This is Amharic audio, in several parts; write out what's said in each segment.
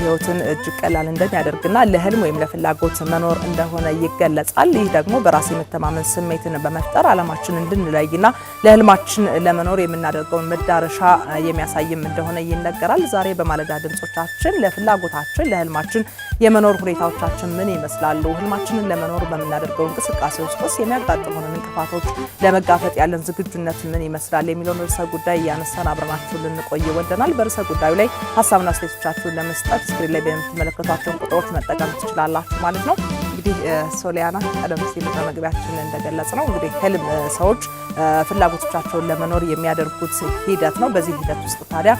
ህይወትን እጅግ ቀላል እንደሚያደርግና ለህልም ወይም ለፍላጎት መኖር እንደሆነ ይገለጻል። ይህ ደግሞ በራስ የመተማመን ስሜትን በመፍጠር ዓላማችንን እንድንለይና ለህልማችን ለመኖር የምናደርገውን መዳረሻ የሚያሳይም እንደሆነ ይነገራል። ዛሬ በማለዳ ድምጾቻችን ለፍላጎታችን ለህልማችን የመኖር ሁኔታዎቻችን ምን ይመስላሉ? ህልማችንን ለመኖር በመናደርገው እንቅስቃሴ ውስጥ የሚያጋጥሙንን እንቅፋቶች ለመጋፈጥ ያለን ዝግጁነት ምን ይመስላል የሚለውን ርዕሰ ጉዳይ ያነሳን አብረናችሁ ልንቆይ ወደናል። በርዕሰ ጉዳዩ ላይ ሐሳብና አስተያየቶቻችሁን ለመስጠት ስክሪን ላይ በምትመለከቷቸውን ቁጥሮች መጠቀም ትችላላችሁ ማለት ነው። እንግዲህ ሶሊያና ቀደም ሲል በመግቢያችን እንደገለጽ ነው እንግዲህ ህልም ሰዎች ፍላጎቶቻቸውን ለመኖር የሚያደርጉት ሂደት ነው። በዚህ ሂደት ውስጥ ታዲያ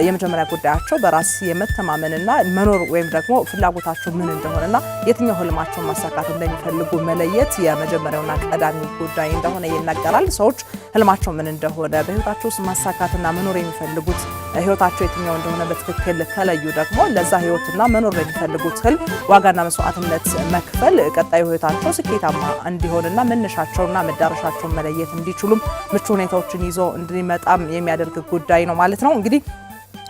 የመጀመሪያ ጉዳያቸው በራስ የመተማመንና መኖር ወይም ደግሞ ፍላጎታቸው ምን እንደሆነና የትኛው ህልማቸውን ማሳካት እንደሚፈልጉ መለየት የመጀመሪያውና ቀዳሚ ጉዳይ እንደሆነ ይነገራል። ሰዎች ህልማቸው ምን እንደሆነ በህይወታቸው ውስጥ ማሳካትና መኖር የሚፈልጉት ህይወታቸው የትኛው እንደሆነ በትክክል ከለዩ ደግሞ ለዛ ህይወትና መኖር ለሚፈልጉት ህልም ዋጋና መስዋዕትነት መክፈል ቀጣዩ ህይወታቸው ስኬታማ እንዲሆንና መነሻቸውና መዳረሻቸውን መለየት እንዲችሉም ምቹ ሁኔታዎችን ይዞ እንዲመጣም የሚያደርግ ጉዳይ ነው ማለት ነው። እንግዲህ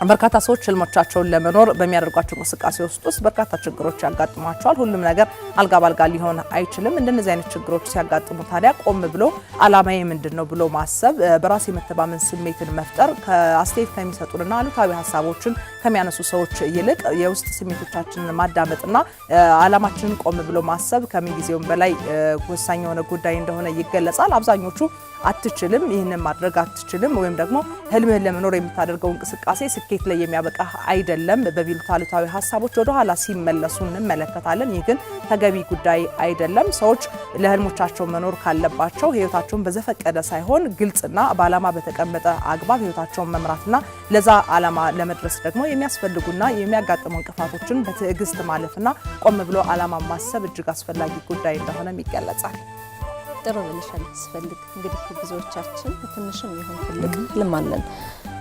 በርካታ ሰዎች ህልሞቻቸውን ለመኖር በሚያደርጓቸው እንቅስቃሴ ውስጥ በርካታ ችግሮች ያጋጥሟቸዋል። ሁሉም ነገር አልጋ ባልጋ ሊሆን አይችልም። እንደነዚህ አይነት ችግሮች ሲያጋጥሙ ታዲያ ቆም ብሎ ዓላማዬ ምንድነው ብሎ ማሰብ፣ በራስ የመተማመን ስሜትን መፍጠር፣ ከአስተያየት ከሚሰጡንና አሉታዊ ሀሳቦችን ከሚያነሱ ሰዎች ይልቅ የውስጥ ስሜቶቻችንን ማዳመጥና ዓላማችንን ቆም ብሎ ማሰብ ከምን ጊዜውም በላይ ወሳኝ የሆነ ጉዳይ እንደሆነ ይገለጻል። አብዛኞቹ አትችልም፣ ይህንን ማድረግ አትችልም ወይም ደግሞ ህልምህን ለመኖር የምታደርገው እንቅስቃሴ ስኬት ላይ የሚያበቃ አይደለም በሚሉት አሉታዊ ሀሳቦች ወደ ኋላ ሲመለሱ እንመለከታለን። ይህ ግን ተገቢ ጉዳይ አይደለም። ሰዎች ለህልሞቻቸው መኖር ካለባቸው ህይወታቸውን በዘፈቀደ ሳይሆን ግልጽና በዓላማ በተቀመጠ አግባብ ህይወታቸውን መምራትና ለዛ ዓላማ ለመድረስ ደግሞ የሚያስፈልጉና የሚያጋጥሙ እንቅፋቶችን በትዕግስት ማለፍና ቆም ብሎ ዓላማ ማሰብ እጅግ አስፈላጊ ጉዳይ እንደሆነም ይገለጻል። ጥሩ ብለሻል። ስፈልግ እንግዲህ ብዙዎቻችን ትንሽም ይሁን ትልቅ ህልም አለን።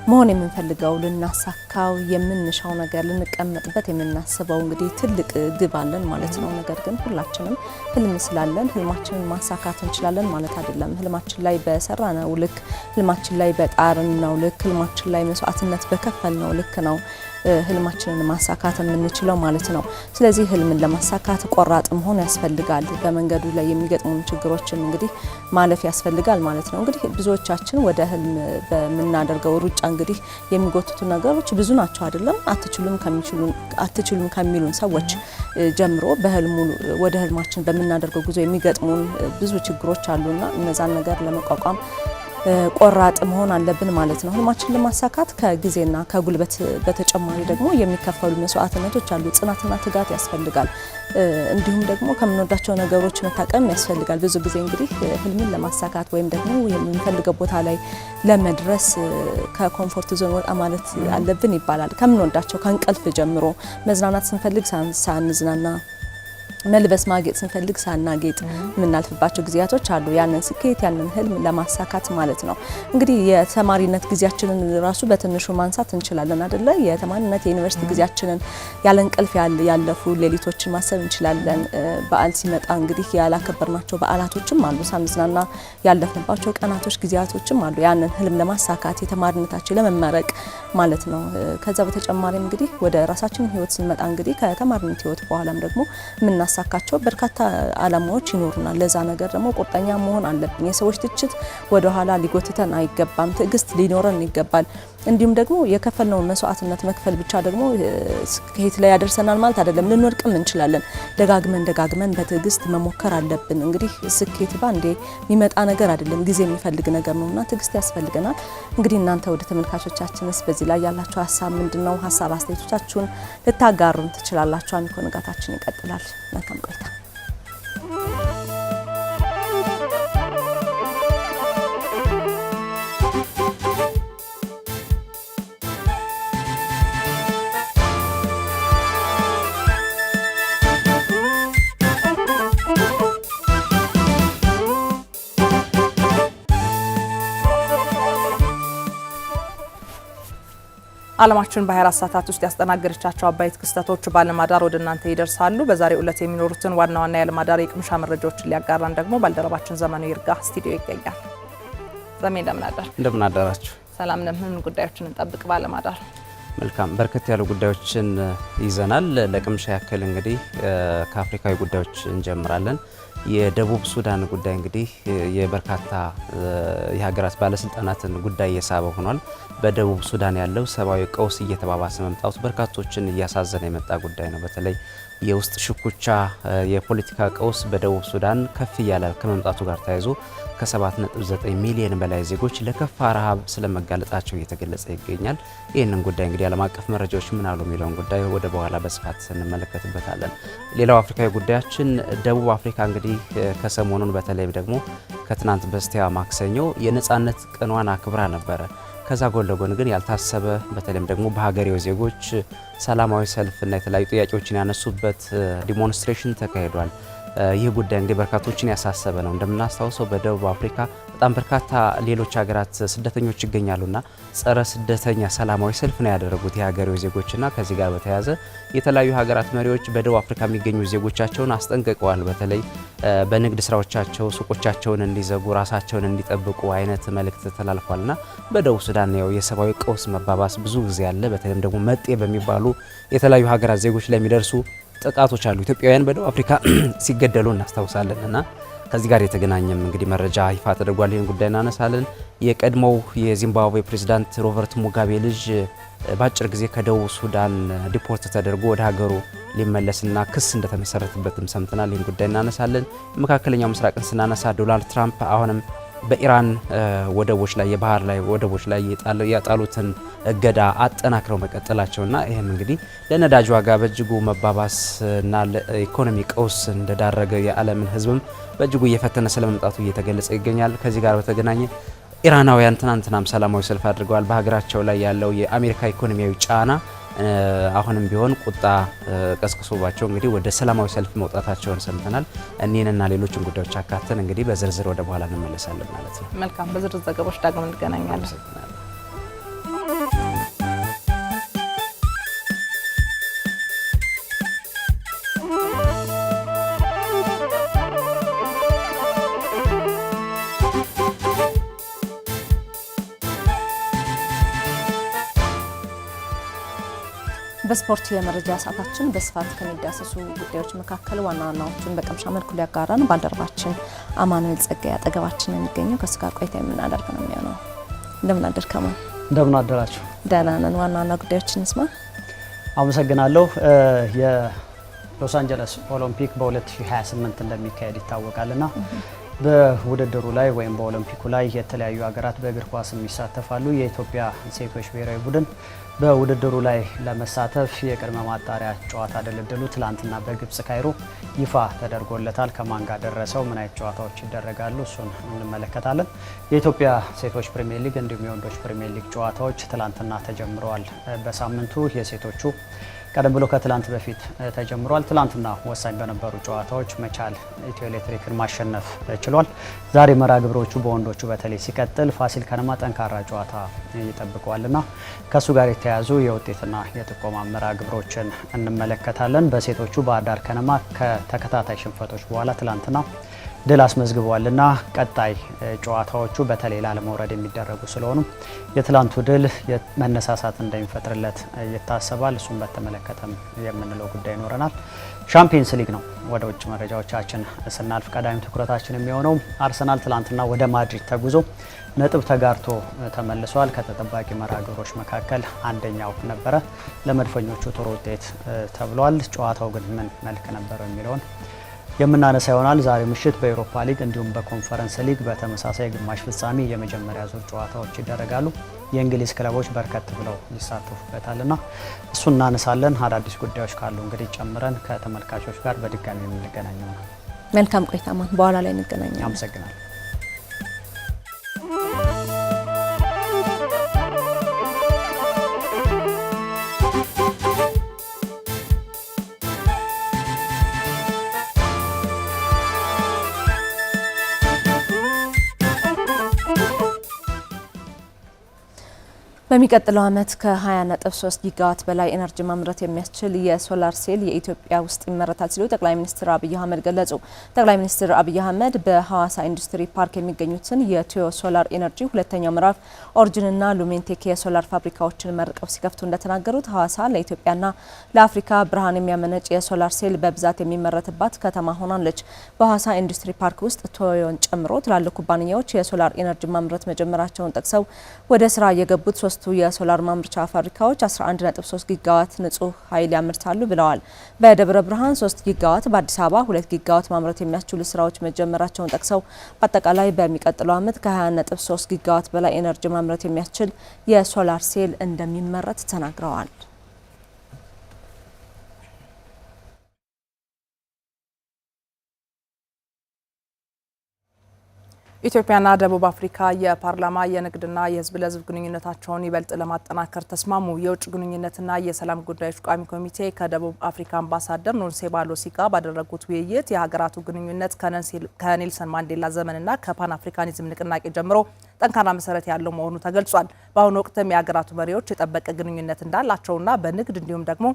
መሆን የምንፈልገው ልናሳካው የምንሻው ነገር ልንቀመጥበት የምናስበው እንግዲህ ትልቅ ግብ አለን ማለት ነው። ነገር ግን ሁላችንም ህልም ስላለን ህልማችንን ማሳካት እንችላለን ማለት አይደለም። ህልማችን ላይ በሰራነው ልክ፣ ህልማችን ላይ በጣርነው ልክ፣ ህልማችን ላይ መስዋዕትነት በከፈልነው ልክ ነው ህልማችንን ማሳካት የምንችለው ማለት ነው። ስለዚህ ህልምን ለማሳካት ቆራጥ መሆን ያስፈልጋል። በመንገዱ ላይ የሚገጥሙን ችግሮችን እንግዲህ ማለፍ ያስፈልጋል ማለት ነው። እንግዲህ ብዙዎቻችን ወደ ህልም በመናደርገው ሩጫ እንግዲህ የሚጎትቱ ነገሮች ብዙ ናቸው አይደለም። አትችሉም ከሚሉን ሰዎች ጀምሮ በህልሙ ወደ ህልማችን በመናደርገው ጉዞ የሚገጥሙን ብዙ ችግሮች አሉና እነዛን ነገር ለመቋቋም ቆራጥ መሆን አለብን ማለት ነው። ህልማችን ለማሳካት ከጊዜና ከጉልበት በተጨማሪ ደግሞ የሚከፈሉ መስዋዕትነቶች አሉ። ጽናትና ትጋት ያስፈልጋል። እንዲሁም ደግሞ ከምንወዳቸው ነገሮች መታቀም ያስፈልጋል። ብዙ ጊዜ እንግዲህ ህልምን ለማሳካት ወይም ደግሞ የምንፈልገው ቦታ ላይ ለመድረስ ከኮምፎርት ዞን ወጣ ማለት አለብን ይባላል። ከምንወዳቸው ከእንቅልፍ ጀምሮ መዝናናት ስንፈልግ ሳንዝናና፣ መልበስ ማጌጥ ስንፈልግ ሳናጌጥ የምናልፍባቸው ጊዜያቶች አሉ። ያንን ስኬት ያንን ህልም ለማሳካት ማለት ነው። እንግዲህ የተማሪነት ጊዜያችንን ራሱ በትንሹ ማንሳት እንችላለን አይደለ? የተማሪነት የዩኒቨርሲቲ ጊዜያችንን ያለ እንቅልፍ ያለፉ ሌሊቶችን ማሰብ እንችላለን። በዓል ሲመጣ እንግዲህ ያላከበርናቸው በዓላቶችም አሉ። ሳንዝናና ያለፍንባቸው ቀናቶች ጊዜያቶችም አሉ። ያንን ህልም ለማሳካት የተማሪነታችን ለመመረቅ ማለት ነው። ከዛ በተጨማሪ እንግዲህ ወደ ራሳችን ህይወት ስንመጣ እንግዲህ ከተማሪነት ህይወት በኋላም ደግሞ የምናሳካቸው በርካታ ዓላማዎች ይኖሩናል። ለዛ ነገር ደግሞ ቁርጠኛ መሆን አለብን። የሰዎች ትችት ወደ ኋላ ሊጎትተን አይገባም። ትዕግስት ሊኖረን ይገባል። እንዲሁም ደግሞ የከፈልነውን መስዋዕትነት መክፈል ብቻ ደግሞ ስኬት ላይ ያደርሰናል ማለት አይደለም። ልንወድቅም እንችላለን። ደጋግመን በትዕግስት መሞከር አለብን። እንግዲህ ስኬት ባንዴ የሚመጣ ነገር አይደለም፣ ጊዜ የሚፈልግ ነገር ነውና ትዕግስት ያስፈልገናል። እንግዲህ እናንተ ወደ ተመልካቾቻችንስ በዚህ ላይ ያላችሁ ሀሳብ ምንድነው? ሀሳብ አስተያየቶቻችሁን ልታጋሩን ትችላላችሁ። አሚኮ ንጋታችን ይቀጥላል። መልካም ቆይታ። ዓለማችን በ24 ሰዓታት ውስጥ ያስተናገደቻቸው አበይት ክስተቶች ባለማዳር ወደ እናንተ ይደርሳሉ። በዛሬው ዕለት የሚኖሩትን ዋና ዋና ያለማዳር የቅምሻ መረጃዎችን ሊያጋራን ደግሞ ባልደረባችን ዘመኑ ይርጋ ስቱዲዮ ይገኛል። ዘመን እንደምን አደራችሁ? እንደምን አደራችሁ? ሰላም ነን። ምን ጉዳዮችን እንጠብቅ ባለማዳር? መልካም በርከት ያሉ ጉዳዮችን ይዘናል። ለቅምሻ ያክል እንግዲህ ከአፍሪካዊ ጉዳዮች እንጀምራለን። የደቡብ ሱዳን ጉዳይ እንግዲህ የበርካታ የሀገራት ባለስልጣናትን ጉዳይ የሳበ ሆኗል። በደቡብ ሱዳን ያለው ሰብአዊ ቀውስ እየተባባሰ መምጣቱ በርካቶችን እያሳዘነ የመጣ ጉዳይ ነው። በተለይ የውስጥ ሽኩቻ የፖለቲካ ቀውስ በደቡብ ሱዳን ከፍ እያለ ከመምጣቱ ጋር ተያይዞ ከ7.9 ሚሊዮን በላይ ዜጎች ለከፋ ረሃብ ስለመጋለጣቸው እየተገለጸ ይገኛል። ይህንን ጉዳይ እንግዲህ ዓለም አቀፍ መረጃዎች ምን አሉ የሚለውን ጉዳይ ወደ በኋላ በስፋት እንመለከትበታለን። ሌላው አፍሪካዊ ጉዳያችን ደቡብ አፍሪካ እንግዲህ ከሰሞኑን በተለይም ደግሞ ከትናንት በስቲያ ማክሰኞ የነጻነት ቀኗን አክብራ ነበረ። ከዛ ጎን ለጎን ግን ያልታሰበ በተለይም ደግሞ በሀገሬው ዜጎች ሰላማዊ ሰልፍና የተለያዩ ጥያቄዎችን ያነሱበት ዲሞንስትሬሽን ተካሂዷል። ይህ ጉዳይ እንግዲህ በርካቶችን ያሳሰበ ነው። እንደምናስታውሰው በደቡብ አፍሪካ በጣም በርካታ ሌሎች ሀገራት ስደተኞች ይገኛሉና ጸረ ስደተኛ ሰላማዊ ሰልፍ ነው ያደረጉት የሀገሬው ዜጎችና ከዚህ ጋር በተያያዘ የተለያዩ ሀገራት መሪዎች በደቡብ አፍሪካ የሚገኙ ዜጎቻቸውን አስጠንቅቀዋል። በተለይ በንግድ ስራዎቻቸው ሱቆቻቸውን እንዲዘጉ ራሳቸውን እንዲጠብቁ አይነት መልእክት ተላልፏልና በደቡብ ሱዳን ነው የሰብአዊ ቀውስ መባባስ ብዙ ጊዜ ያለ በተለይም ደግሞ መጤ በሚባሉ የተለያዩ ሀገራት ዜጎች ላይ የሚደርሱ ጥቃቶች አሉ። ኢትዮጵያውያን በደቡብ አፍሪካ ሲገደሉ እናስታውሳለን እና ከዚህ ጋር የተገናኘም እንግዲህ መረጃ ይፋ ተደርጓል። ይህን ጉዳይ እናነሳለን። የቀድሞው የዚምባብዌ ፕሬዝዳንት ሮበርት ሙጋቤ ልጅ በአጭር ጊዜ ከደቡብ ሱዳን ዲፖርት ተደርጎ ወደ ሀገሩ ሊመለስና ክስ እንደተመሰረተበትም ሰምተናል። ይህን ጉዳይ እናነሳለን። መካከለኛው ምስራቅን ስናነሳ ዶናልድ ትራምፕ አሁንም በኢራን ወደቦች ላይ የባህር ላይ ወደቦች ላይ ያጣሉትን እገዳ አጠናክረው መቀጠላቸውና ይህም እንግዲህ ለነዳጅ ዋጋ በእጅጉ መባባስና ለኢኮኖሚ ቀውስ እንደዳረገ የዓለምን ሕዝብም በእጅጉ እየፈተነ ስለመምጣቱ እየተገለጸ ይገኛል። ከዚህ ጋር በተገናኘ ኢራናውያን ትናንትናም ሰላማዊ ሰልፍ አድርገዋል። በሀገራቸው ላይ ያለው የአሜሪካ ኢኮኖሚያዊ ጫና አሁንም ቢሆን ቁጣ ቀስቅሶባቸው እንግዲህ ወደ ሰላማዊ ሰልፍ መውጣታቸውን ሰምተናል። እኒህንና ሌሎችን ጉዳዮች አካተን እንግዲህ በዝርዝር ወደ በኋላ እንመለሳለን ማለት ነው። መልካም፣ በዝርዝር ዘገባዎች ዳግም እንገናኛለን። በስፖርት የመረጃ ሰዓታችን በስፋት ከሚዳሰሱ ጉዳዮች መካከል ዋና ዋናዎቹን በቅምሻ መልኩ ሊያጋራን ባልደረባችን አማኑኤል ጸጋይ አጠገባችን የሚገኘው ከሱ ጋር ቆይታ የምናደርግ ነው የሚሆነው። እንደምን አደርክ አማን? እንደምን አደራችሁ? ደህና ነን። ዋና ዋና ጉዳዮችን እንስማ። አመሰግናለሁ። የሎስ አንጀለስ ኦሎምፒክ በ2028 እንደሚካሄድ ይታወቃልና በውድድሩ ላይ ወይም በኦሎምፒኩ ላይ የተለያዩ ሀገራት በእግር ኳስ ይሳተፋሉ። የኢትዮጵያ ሴቶች ብሔራዊ ቡድን በውድድሩ ላይ ለመሳተፍ የቅድመ ማጣሪያ ጨዋታ ድልድሉ ትላንትና በግብጽ ካይሮ ይፋ ተደርጎለታል። ከማን ጋር ደረሰው፣ ምን አይነት ጨዋታዎች ይደረጋሉ፣ እሱን እንመለከታለን። የኢትዮጵያ ሴቶች ፕሪሚየር ሊግ እንዲሁም የወንዶች ፕሪሚየር ሊግ ጨዋታዎች ትላንትና ተጀምረዋል። በሳምንቱ የሴቶቹ ቀደም ብሎ ከትላንት በፊት ተጀምሯል። ትላንትና ወሳኝ በነበሩ ጨዋታዎች መቻል ኢትዮ ኤሌክትሪክን ማሸነፍ ችሏል። ዛሬ መርሃ ግብሮቹ በወንዶቹ በተለይ ሲቀጥል ፋሲል ከነማ ጠንካራ ጨዋታ ይጠብቀዋልና ከሱ ጋር የተያዙ የውጤትና የጥቆማ መርሃ ግብሮችን እንመለከታለን። በሴቶቹ ባህር ዳር ከነማ ከተከታታይ ሽንፈቶች በኋላ ትላንትና ድል አስመዝግበዋልና ቀጣይ ጨዋታዎቹ በተለይ ላለመውረድ የሚደረጉ ስለሆኑ የትላንቱ ድል መነሳሳት እንደሚፈጥርለት ይታሰባል። እሱን በተመለከተም የምንለው ጉዳይ ይኖረናል። ሻምፒየንስ ሊግ ነው። ወደ ውጭ መረጃዎቻችን ስናልፍ ቀዳሚ ትኩረታችን የሚሆነው አርሰናል ትላንትና ወደ ማድሪድ ተጉዞ ነጥብ ተጋርቶ ተመልሷል። ከተጠባቂ መርሃ ግብሮች መካከል አንደኛው ነበረ። ለመድፈኞቹ ጥሩ ውጤት ተብሏል። ጨዋታው ግን ምን መልክ ነበረው የሚለውን የምናነሳ ይሆናል። ዛሬ ምሽት በኤሮፓ ሊግ እንዲሁም በኮንፈረንስ ሊግ በተመሳሳይ ግማሽ ፍጻሜ የመጀመሪያ ዙር ጨዋታዎች ይደረጋሉ። የእንግሊዝ ክለቦች በርከት ብለው ይሳተፉበታልና እሱን እናነሳለን። አዳዲስ ጉዳዮች ካሉ እንግዲህ ጨምረን ከተመልካቾች ጋር በድጋሚ የምንገናኝ ይሆናል። መልካም ቆይታ ማን፣ በኋላ ላይ እንገናኛለን። አመሰግናለሁ። በሚቀጥለው ዓመት ከ20.3 ጊጋዋት በላይ ኤነርጂ ማምረት የሚያስችል የሶላር ሴል የኢትዮጵያ ውስጥ ይመረታል ሲሉ ጠቅላይ ሚኒስትር አብይ አህመድ ገለጹ። ጠቅላይ ሚኒስትር አብይ አህመድ በሐዋሳ ኢንዱስትሪ ፓርክ የሚገኙትን የቲዮ ሶላር ኢነርጂ ሁለተኛው ምዕራፍ ኦሪጂንና ሉሜንቴክ የሶላር ፋብሪካዎችን መርቀው ሲከፍቱ እንደተናገሩት ሐዋሳ ለኢትዮጵያና ለአፍሪካ ብርሃን የሚያመነጭ የሶላር ሴል በብዛት የሚመረትባት ከተማ ሆናለች። በሐዋሳ ኢንዱስትሪ ፓርክ ውስጥ ቶዮን ጨምሮ ትላልቅ ኩባንያዎች የሶላር ኢነርጂ ማምረት መጀመራቸውን ጠቅሰው ወደ ስራ የገቡት የሶላር ማምረቻ ፋብሪካዎች 11.3 ጊጋዋት ንጹህ ኃይል ያመርታሉ ብለዋል። በደብረ ብርሃን 3 ጊጋዋት፣ በአዲስ አበባ 2 ጊጋዋት ማምረት የሚያስችሉ ስራዎች መጀመራቸውን ጠቅሰው በአጠቃላይ በሚቀጥለው ዓመት ከ20.3 ጊጋዋት በላይ ኤነርጂ ማምረት የሚያስችል የሶላር ሴል እንደሚመረት ተናግረዋል። ኢትዮጵያና ደቡብ አፍሪካ የፓርላማ የንግድና የህዝብ ለህዝብ ግንኙነታቸውን ይበልጥ ለማጠናከር ተስማሙ። የውጭ ግንኙነትና የሰላም ጉዳዮች ቋሚ ኮሚቴ ከደቡብ አፍሪካ አምባሳደር ኖንሴባሎሲ ጋር ባደረጉት ውይይት የሀገራቱ ግንኙነት ከኔልሰን ማንዴላ ዘመንና ከፓን አፍሪካኒዝም ንቅናቄ ጀምሮ ጠንካራ መሰረት ያለው መሆኑ ተገልጿል። በአሁኑ ወቅትም የሀገራቱ መሪዎች የጠበቀ ግንኙነት እንዳላቸውና በንግድ እንዲሁም ደግሞ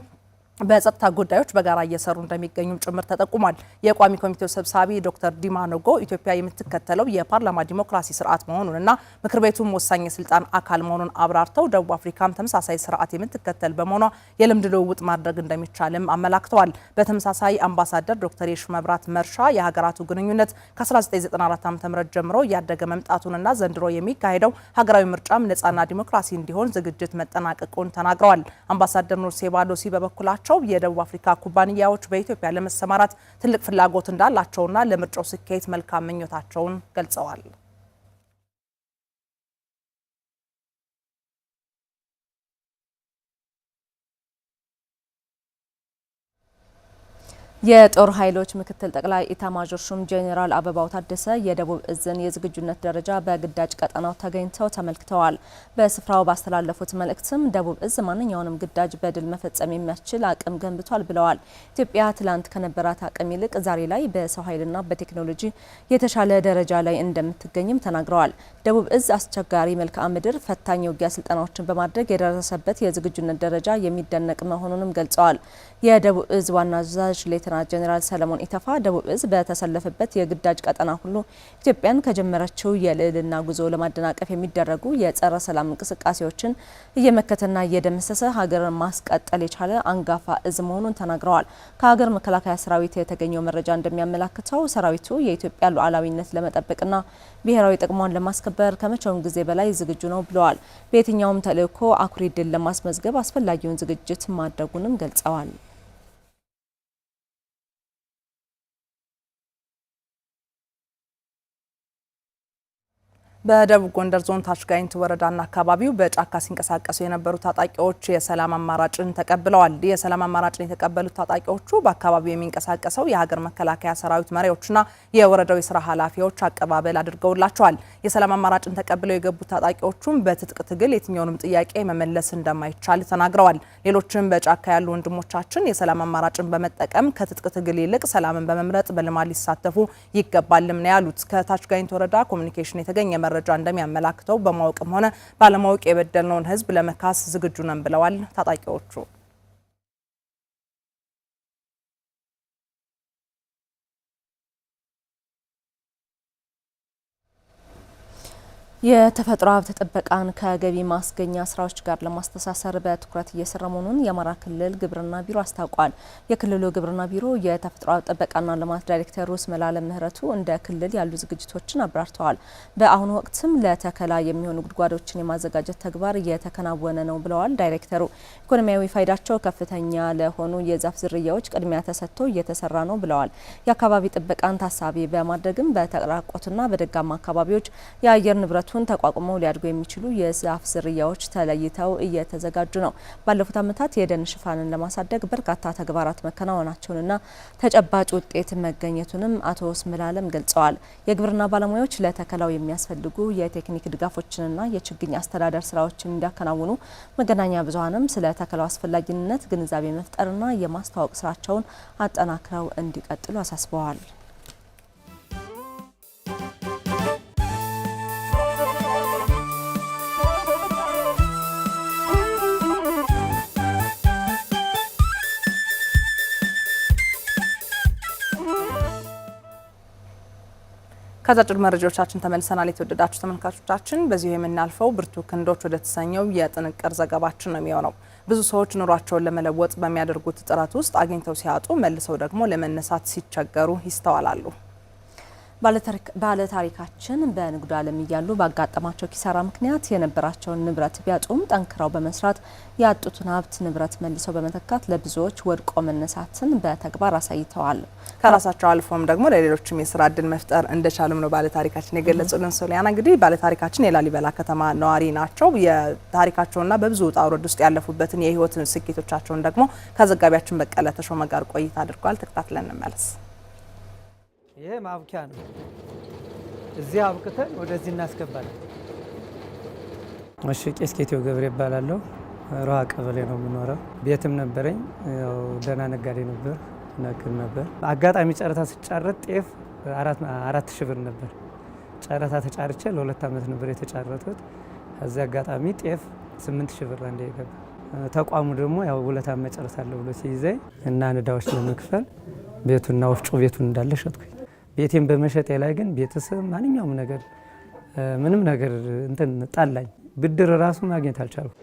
በጸጥታ ጉዳዮች በጋራ እየሰሩ እንደሚገኙም ጭምር ተጠቁሟል። የቋሚ ኮሚቴው ሰብሳቢ ዶክተር ዲማ ኖጎ ኢትዮጵያ የምትከተለው የፓርላማ ዲሞክራሲ ስርዓት መሆኑንና ምክር ቤቱም ወሳኝ የስልጣን አካል መሆኑን አብራርተው ደቡብ አፍሪካም ተመሳሳይ ስርዓት የምትከተል በመሆኗ የልምድ ልውውጥ ማድረግ እንደሚቻልም አመላክተዋል። በተመሳሳይ አምባሳደር ዶክተር የሽ መብራት መርሻ የሀገራቱ ግንኙነት ከ1994 ዓ.ም ጀምሮ እያደገ መምጣቱንና ዘንድሮ የሚካሄደው ሀገራዊ ምርጫም ነጻና ዲሞክራሲ እንዲሆን ዝግጅት መጠናቀቁን ተናግረዋል። አምባሳደር ኖንሴባሎሲ በበኩላቸው የደቡብ አፍሪካ ኩባንያዎች በኢትዮጵያ ለመሰማራት ትልቅ ፍላጎት እንዳላቸውና ለምርጫው ስኬት መልካም ምኞታቸውን ገልጸዋል። የጦር ኃይሎች ምክትል ጠቅላይ ኢታማዦር ሹም ጄኔራል አበባው ታደሰ የደቡብ እዝን የዝግጁነት ደረጃ በግዳጅ ቀጠናው ተገኝተው ተመልክተዋል። በስፍራው ባስተላለፉት መልእክትም ደቡብ እዝ ማንኛውንም ግዳጅ በድል መፈጸም የሚያስችል አቅም ገንብቷል ብለዋል። ኢትዮጵያ ትላንት ከነበራት አቅም ይልቅ ዛሬ ላይ በሰው ኃይልና በቴክኖሎጂ የተሻለ ደረጃ ላይ እንደምትገኝም ተናግረዋል። ደቡብ እዝ አስቸጋሪ መልክዓ ምድር ፈታኝ የውጊያ ስልጠናዎችን በማድረግ የደረሰበት የዝግጁነት ደረጃ የሚደነቅ መሆኑንም ገልጸዋል። የደቡብ እዝ ዋና አዛዥ ሌተና ጄኔራል ሰለሞን ኢተፋ ደቡብ እዝ በተሰለፈበት የግዳጅ ቀጠና ሁሉ ኢትዮጵያን ከጀመረችው የልዕልና ጉዞ ለማደናቀፍ የሚደረጉ የጸረ ሰላም እንቅስቃሴዎችን እየመከተና እየደመሰሰ ሀገርን ማስቀጠል የቻለ አንጋፋ እዝ መሆኑን ተናግረዋል። ከሀገር መከላከያ ሰራዊት የተገኘው መረጃ እንደሚያመላክተው ሰራዊቱ የኢትዮጵያ ሉዓላዊነት ለመጠበቅና ብሔራዊ ጥቅሟን ለማስከበር ከመቼውም ጊዜ በላይ ዝግጁ ነው ብለዋል። በየትኛውም ተልዕኮ አኩሪ ድል ለማስመዝገብ አስፈላጊውን ዝግጅት ማድረጉንም ገልጸዋል። በደቡብ ጎንደር ዞን ታች ጋይንት ወረዳና አካባቢው በጫካ ሲንቀሳቀሱ የነበሩ ታጣቂዎች የሰላም አማራጭን ተቀብለዋል። የሰላም አማራጭን የተቀበሉት ታጣቂዎቹ በአካባቢው የሚንቀሳቀሰው የሀገር መከላከያ ሰራዊት መሪዎችና የወረዳው የስራ ኃላፊዎች አቀባበል አድርገውላቸዋል። የሰላም አማራጭን ተቀብለው የገቡት ታጣቂዎቹም በትጥቅ ትግል የትኛውንም ጥያቄ መመለስ እንደማይቻል ተናግረዋል። ሌሎችም በጫካ ያሉ ወንድሞቻችን የሰላም አማራጭን በመጠቀም ከትጥቅ ትግል ይልቅ ሰላምን በመምረጥ በልማት ሊሳተፉ ይገባልም ነው ያሉት። ከታች ጋይንት ወረዳ ኮሚኒኬሽን የተገኘ መረጃ እንደሚያመላክተው በማወቅም ሆነ ባለማወቅ የበደልነውን ሕዝብ ለመካስ ዝግጁ ነን ብለዋል ታጣቂዎቹ። የተፈጥሮ ሀብት ጥበቃን ከገቢ ማስገኛ ስራዎች ጋር ለማስተሳሰር በትኩረት እየሰራ መሆኑን የአማራ ክልል ግብርና ቢሮ አስታውቋል። የክልሉ ግብርና ቢሮ የተፈጥሮ ሀብት ጥበቃና ልማት ዳይሬክተር መላለም ምህረቱ እንደ ክልል ያሉ ዝግጅቶችን አብራርተዋል። በአሁኑ ወቅትም ለተከላ የሚሆኑ ጉድጓዶችን የማዘጋጀት ተግባር እየተከናወነ ነው ብለዋል ዳይሬክተሩ። ኢኮኖሚያዊ ፋይዳቸው ከፍተኛ ለሆኑ የዛፍ ዝርያዎች ቅድሚያ ተሰጥቶ እየተሰራ ነው ብለዋል። የአካባቢ ጥበቃን ታሳቢ በማድረግም በተራቆቱና በደጋማ አካባቢዎች የአየር ንብረቱ ተቋቁመው ሊያድጉ የሚችሉ የዛፍ ዝርያዎች ተለይተው እየተዘጋጁ ነው። ባለፉት ዓመታት የደን ሽፋንን ለማሳደግ በርካታ ተግባራት መከናወናቸውንና ተጨባጭ ውጤት መገኘቱንም አቶ ስምላለም ገልጸዋል። የግብርና ባለሙያዎች ለተከላው የሚያስፈልጉ የቴክኒክ ድጋፎችንና የችግኝ አስተዳደር ስራዎችን እንዲያከናውኑ መገናኛ ብዙሃንም ስለ ተከላው አስፈላጊነት ግንዛቤ መፍጠርና የማስተዋወቅ ስራቸውን አጠናክረው እንዲቀጥሉ አሳስበዋል። ከአጫጭር መረጃዎቻችን ተመልሰናል። የተወደዳችሁ ተመልካቾቻችን በዚሁ የምናልፈው ብርቱ ክንዶች ወደ ተሰኘው የጥንቅር ዘገባችን ነው የሚሆነው። ብዙ ሰዎች ኑሯቸውን ለመለወጥ በሚያደርጉት ጥረት ውስጥ አግኝተው ሲያጡ መልሰው ደግሞ ለመነሳት ሲቸገሩ ይስተዋላሉ። ባለታሪካችን በንግዱ ዓለም እያሉ ባጋጠማቸው ኪሳራ ምክንያት የነበራቸውን ንብረት ቢያጡም ጠንክረው በመስራት ያጡትን ሀብት ንብረት መልሰው በመተካት ለብዙዎች ወድቆ መነሳትን በተግባር አሳይተዋል። ከራሳቸው አልፎም ደግሞ ለሌሎችም የስራ እድል መፍጠር እንደቻሉም ነው ባለታሪካችን የገለጹልን። ሶሊያና እንግዲህ ባለታሪካችን የላሊበላ ከተማ ነዋሪ ናቸው። የታሪካቸውና በብዙ ውጣ ውረድ ውስጥ ያለፉበትን የህይወት ስኬቶቻቸውን ደግሞ ከዘጋቢያችን በቀለ ተሾመ ጋር ቆይታ አድርጓል። ተከታትለን እንመለስ። ይሄ ማብኪያ ነው። እዚህ አብቅተን ወደዚህ እናስገባለን። እሺ፣ ቄስ ጌቴው ገብሬ እባላለሁ። ሮሃ ቀበሌ ነው የምኖረው። ቤትም ነበረኝ። ያው ደህና ነጋዴ ነበር፣ ነግድ ነበር። አጋጣሚ ጨረታ ስጫረት ጤፍ 4000 ብር ነበር። ጨረታ ተጫርቼ ለ2 ዓመት ነበር የተጫረቱት። ከዚህ አጋጣሚ ጤፍ 8000 ብር አንዴ ገባ። ተቋሙ ደግሞ ያው ውለታ መጨረሳለሁ ብሎ ሲይዘኝ እና ንዳዎች ለመክፈል ቤቱና ወፍጮ ቤቱን እንዳለ ሸጥኩኝ። ቤቴን በመሸጤ ላይ ግን ቤተሰብ ማንኛውም ነገር ምንም ነገር እንትን ጣላኝ። ብድር ራሱ ማግኘት አልቻልኩ።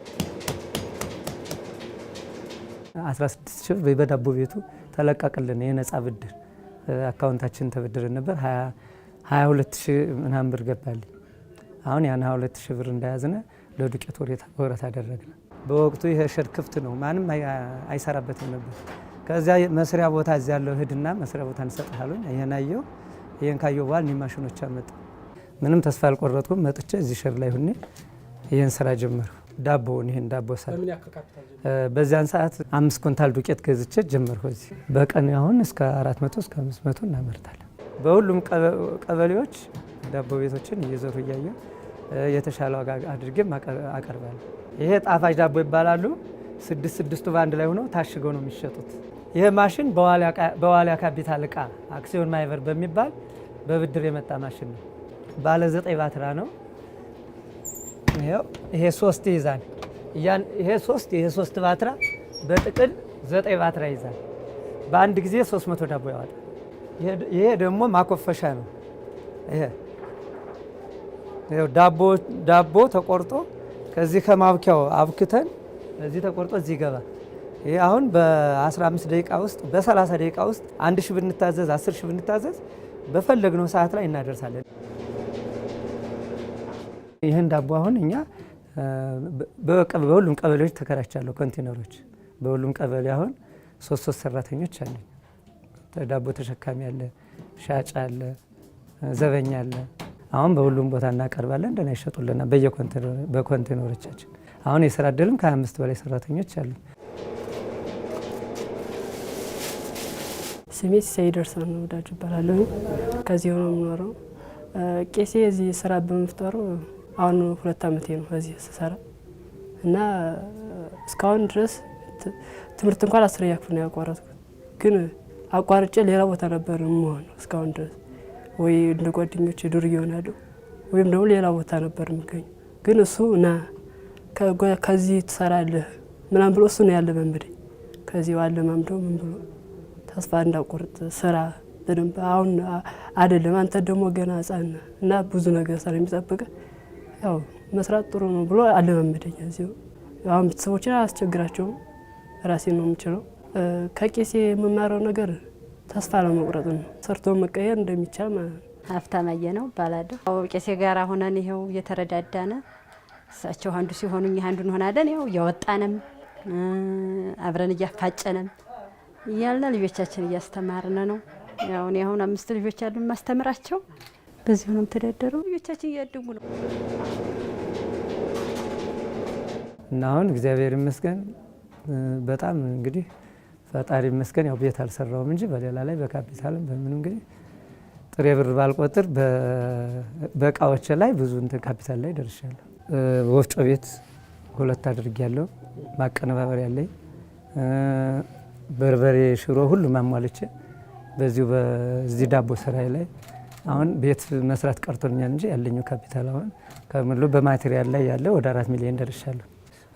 16 ብር በዳቦ ቤቱ ተለቀቅልን የነጻ ብድር። አካውንታችን ተበድረን ነበር 22000 ምናምን ብር ገባልኝ። አሁን ያን 22000 ብር እንዳያዝነ ለዱቄት ወረት አደረግን። በወቅቱ ይሄ ሸድ ክፍት ነው፣ ማንም አይሰራበትም ነበር። ከዚያ መስሪያ ቦታ እዚያ ያለው ህድና መስሪያ ቦታ እንሰጥሃሉኝ። ይሄን አየሁ። ይሄን ካየሁ በኋላ እኔ ማሽኖች አመጣ። ምንም ተስፋ አልቆረጥኩም። መጥቼ እዚህ ሸር ላይ ሁኔ ይሄን ስራ ጀመርኩ። ዳቦውን ይሄን ዳቦ ሰራ። በዚያን ሰዓት 5 ኩንታል ዱቄት ገዝቼ ጀመርኩ። እዚህ በቀን አሁን እስከ 400 እስከ 500 እናመርታለን። በሁሉም ቀበሌዎች ዳቦ ቤቶችን እየዞሩ እያየሁ የተሻለ ዋጋ አድርጌ አቀርባለሁ። ይሄ ጣፋጭ ዳቦ ይባላሉ። 6ቱ በአንድ ላይ ሆነው ታሽገው ነው የሚሸጡት። ይሄ ማሽን በዋሊያ ካፒታል እቃ አክሲዮን ማህበር በሚባል በብድር የመጣ ማሽን ነው። ባለ 9 ባትራ ነው። ይሄ 3 ይዛል። ይሄ 3 ባትራ በጥቅል 9 ባትራ ይዛል። በአንድ ጊዜ 300 ዳቦ ያወጣል። ይሄ ደግሞ ማኮፈሻ ነው። ይሄ ዳቦ ተቆርጦ ከዚህ ከማብኪያው አብክተን እዚህ ተቆርጦ እዚህ ይገባል። ይሄ አሁን በ15 ደቂቃ ውስጥ በ30 ደቂቃ ውስጥ 1000 ብንታዘዝ 10000 ብንታዘዝ በፈለግነው ሰዓት ላይ እናደርሳለን። ይህን ዳቦ አሁን እኛ በሁሉም ቀበሌዎች ተከራቻለሁ። ኮንቴነሮች በሁሉም ቀበሌ አሁን 3 ሰራተኞች አሉኝ። ዳቦ ተሸካሚ አለ፣ ሻጭ አለ፣ ዘበኛ አለ። አሁን በሁሉም ቦታ እናቀርባለን። ደህና ይሸጡልና በኮንቴነሮቻችን አሁን የስራ እድልም ከ25 በላይ ሰራተኞች አሉ። ስሜ ሲሳይደርስ ነው ወዳጅ ይባላለሁ። ከዚህ ሆኖ የምኖረው ቄሴ እዚህ ስራ በመፍጠሩ አሁን 2 ዓመቴ ነው እዚህ ስሰራ እና እስካሁን ድረስ ትምህርት እንኳን 10ኛ ክፍል ነው ያቋረጥኩት። ግን አቋርጬ ሌላ ቦታ ነበር የምሆን እስካሁን ድረስ ወይ እንደ ጓደኞቼ ዱር ይሆናሉ ወይም ደግሞ ሌላ ቦታ ነበር የምገኝ። ግን እሱ ና ከዚህ ትሰራለህ ምናምን ብሎ እሱ ነው ያለ መምደኝ። ከዚህ ዋለ ማምዶ ምን ብሎ ተስፋ እንዳቆርጥ ስራ በደንብ አሁን አይደለም አንተ ደግሞ ገና ህጻን እና ብዙ ነገር ስለሚጠብቅ ያው መስራት ጥሩ ነው ብሎ አለመመደኝ። እዚሁ አሁን ቤተሰቦችን አላስቸግራቸውም፣ ራሴን ነው የምችለው። ከቄሴ የምማረው ነገር ተስፋ ለመቁረጥ ነው፣ ሰርቶ መቀየር እንደሚቻል ማለት ነው። ሀብታማየ ነው ባላደው ቄሴ ጋር ሆነን ይሄው እየተረዳዳነ እሳቸው አንዱ ሲሆኑ እኛ አንዱ እንሆናለን። ያው እያወጣንም አብረን እያፋጨንም እያልን ልጆቻችን እያስተማርን ነው። ያው እኔ አሁን 5 ልጆች አሉ ማስተምራቸው። በዚህ ነው ተደደረው ልጆቻችን እያደጉ ነው። እና አሁን እግዚአብሔር ይመስገን በጣም እንግዲህ ፈጣሪ ይመስገን ያው ቤት አልሰራውም እንጂ በሌላ ላይ በካፒታልም በምን እንግዲህ ጥሬ ብር ባልቆጥር በእቃዎች ላይ ብዙ እንትን ካፒታል ላይ ደርሻለሁ። ወፍጮ ቤት 2 አድርጌያለሁ። ማቀነባበሪያ ላይ በርበሬ፣ ሽሮ ሁሉ ማሟልቼ በዚህ ዳቦ ስራዬ ላይ አሁን ቤት መስራት ቀርቶኛል እንጂ ያለኝው ካፒታል አሁን ከምሉ በማቴሪያል ላይ ያለ ወደ 4 ሚሊዮን ደርሻለሁ።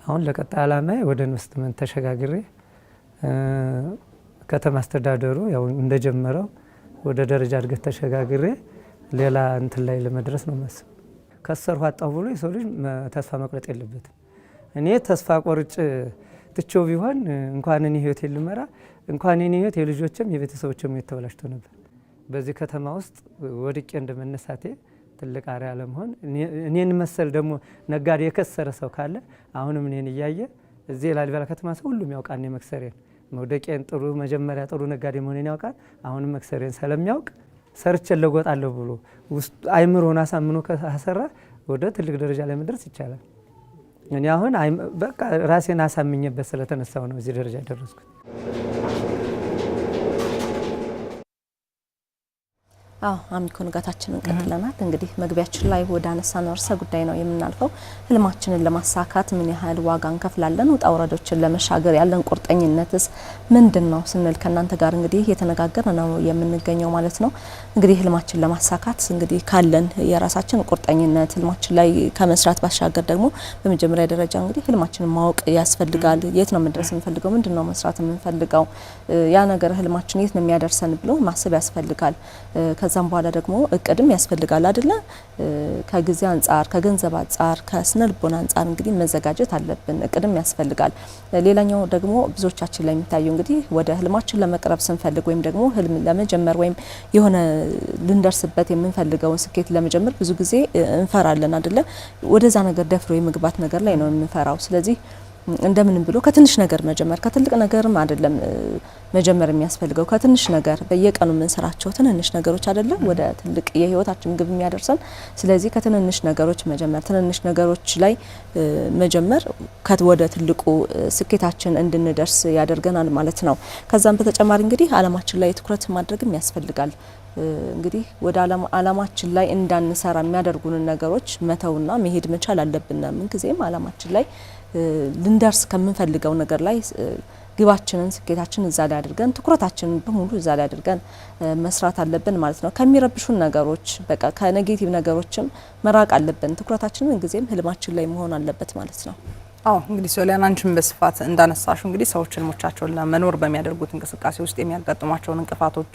አሁን ለቀጣይ ዓላማዬ ወደ ኢንቨስትመንት ተሸጋግሬ ከተማ አስተዳደሩ ያው እንደጀመረው ወደ ደረጃ እድገት ተሸጋግሬ ሌላ እንትን ላይ ለመድረስ ነው ማስብ። ከሰርሁ አጣሁ ብሎ የሰው ልጅ ተስፋ መቁረጥ የለበትም። እኔ ተስፋ ቆርጭ ትቼው ቢሆን እንኳን እኔ ህይወት ልመራ እንኳን እኔ ህይወት የልጆችም የቤተሰቦችም የተበላሽቶ ነበር። በዚህ ከተማ ውስጥ ወድቄ እንደመነሳቴ ትልቅ አርአያ ለመሆን እኔን መሰል ደግሞ ነጋዴ የከሰረ ሰው ካለ አሁንም እኔን እያየ እዚህ ላሊበላ ከተማ ሰው ሁሉም ያውቃል እኔ መክሰሬን መውደቄን ጥሩ መጀመሪያ ጥሩ ነጋዴ መሆኔን ያውቃል። አሁንም መክሰሬን ስለሚያውቅ ሰርቼ ለጎጣለሁ ብሎ ውስጥ አይምሮን አሳምኖ ከሰራ ወደ ትልቅ ደረጃ ላይ መድረስ ይቻላል። እኔ አሁን በቃ ራሴን አሳምኜበት ስለተነሳው ነው እዚህ ደረጃ ደረስኩት። አሚኮ ንጋታችንን ቀጥለናል። እንግዲህ መግቢያችን ላይ ወደ አነሳነው ርዕሰ ጉዳይ ነው የምናልፈው። ህልማችንን ለማሳካት ምን ያህል ዋጋ እንከፍላለን? ውጣ ውረዶችን ለመሻገር ያለን ቁርጠኝነትስ ምንድነው ስንል ከናንተ ጋር እንግዲህ የተነጋገርን ነው የምንገኘው ማለት ነው። እንግዲህ ህልማችን ለማሳካት እንግዲህ ካለን የራሳችን ቁርጠኝነት ህልማችን ላይ ከመስራት ባሻገር ደግሞ በመጀመሪያ ደረጃ እንግዲህ ህልማችንን ማወቅ ያስፈልጋል። የት ነው መድረስ የምንፈልገው? ምንድነው መስራት የምንፈልገው? ያ ነገር ህልማችን የት ነው የሚያደርሰን ብሎ ማሰብ ያስፈልጋል። ከዛም በኋላ ደግሞ እቅድም ያስፈልጋል አይደለ? ከጊዜ አንፃር፣ ከገንዘብ አንፃር፣ ከስነ ልቦና አንፃር እንግዲህ መዘጋጀት አለብን። እቅድም ያስፈልጋል። ሌላኛው ደግሞ ብዙዎቻችን ላይ የሚታየው እንግዲህ ወደ ህልማችን ለመቅረብ ስንፈልግ ወይም ደግሞ ህልም ለመጀመር ወይም የሆነ ልንደርስበት የምንፈልገውን ስኬት ለመጀመር ብዙ ጊዜ እንፈራለን አይደለ? ወደዛ ነገር ደፍሮ የመግባት ነገር ላይ ነው የምንፈራው። ስለዚህ እንደምንም ብሎ ከትንሽ ነገር መጀመር ከትልቅ ነገርም አይደለም መጀመር የሚያስፈልገው ከትንሽ ነገር በየቀኑ የምንሰራቸው ትንንሽ ነገሮች አይደለም ወደ ትልቅ የህይወታችን ግብ የሚያደርሰን። ስለዚህ ከትንንሽ ነገሮች መጀመር ትንንሽ ነገሮች ላይ መጀመር ወደ ትልቁ ስኬታችን እንድንደርስ ያደርገናል ማለት ነው። ከዛም በተጨማሪ እንግዲህ አላማችን ላይ ትኩረት ማድረግም ያስፈልጋል። እንግዲህ ወደ አላማችን ላይ እንዳንሰራ የሚያደርጉንን ነገሮች መተውና መሄድ መቻል አለብን። ምን ጊዜም አላማችን ላይ ልንደርስ ከምንፈልገው ነገር ላይ ግባችንን ስኬታችንን እዛ ላይ አድርገን ትኩረታችንን በሙሉ እዛ ላይ አድርገን መስራት አለብን ማለት ነው። ከሚረብሹን ነገሮች በቃ ከኔጌቲቭ ነገሮችም መራቅ አለብን። ትኩረታችንን ጊዜም ህልማችን ላይ መሆን አለበት ማለት ነው። እንግዲህ ሶሊያና አንቺም በስፋት እንዳነሳሹ እንግዲህ ሰዎች ህልሞቻቸውን ለመኖር በሚያደርጉት እንቅስቃሴ ውስጥ የሚያጋጥሟቸውን እንቅፋቶች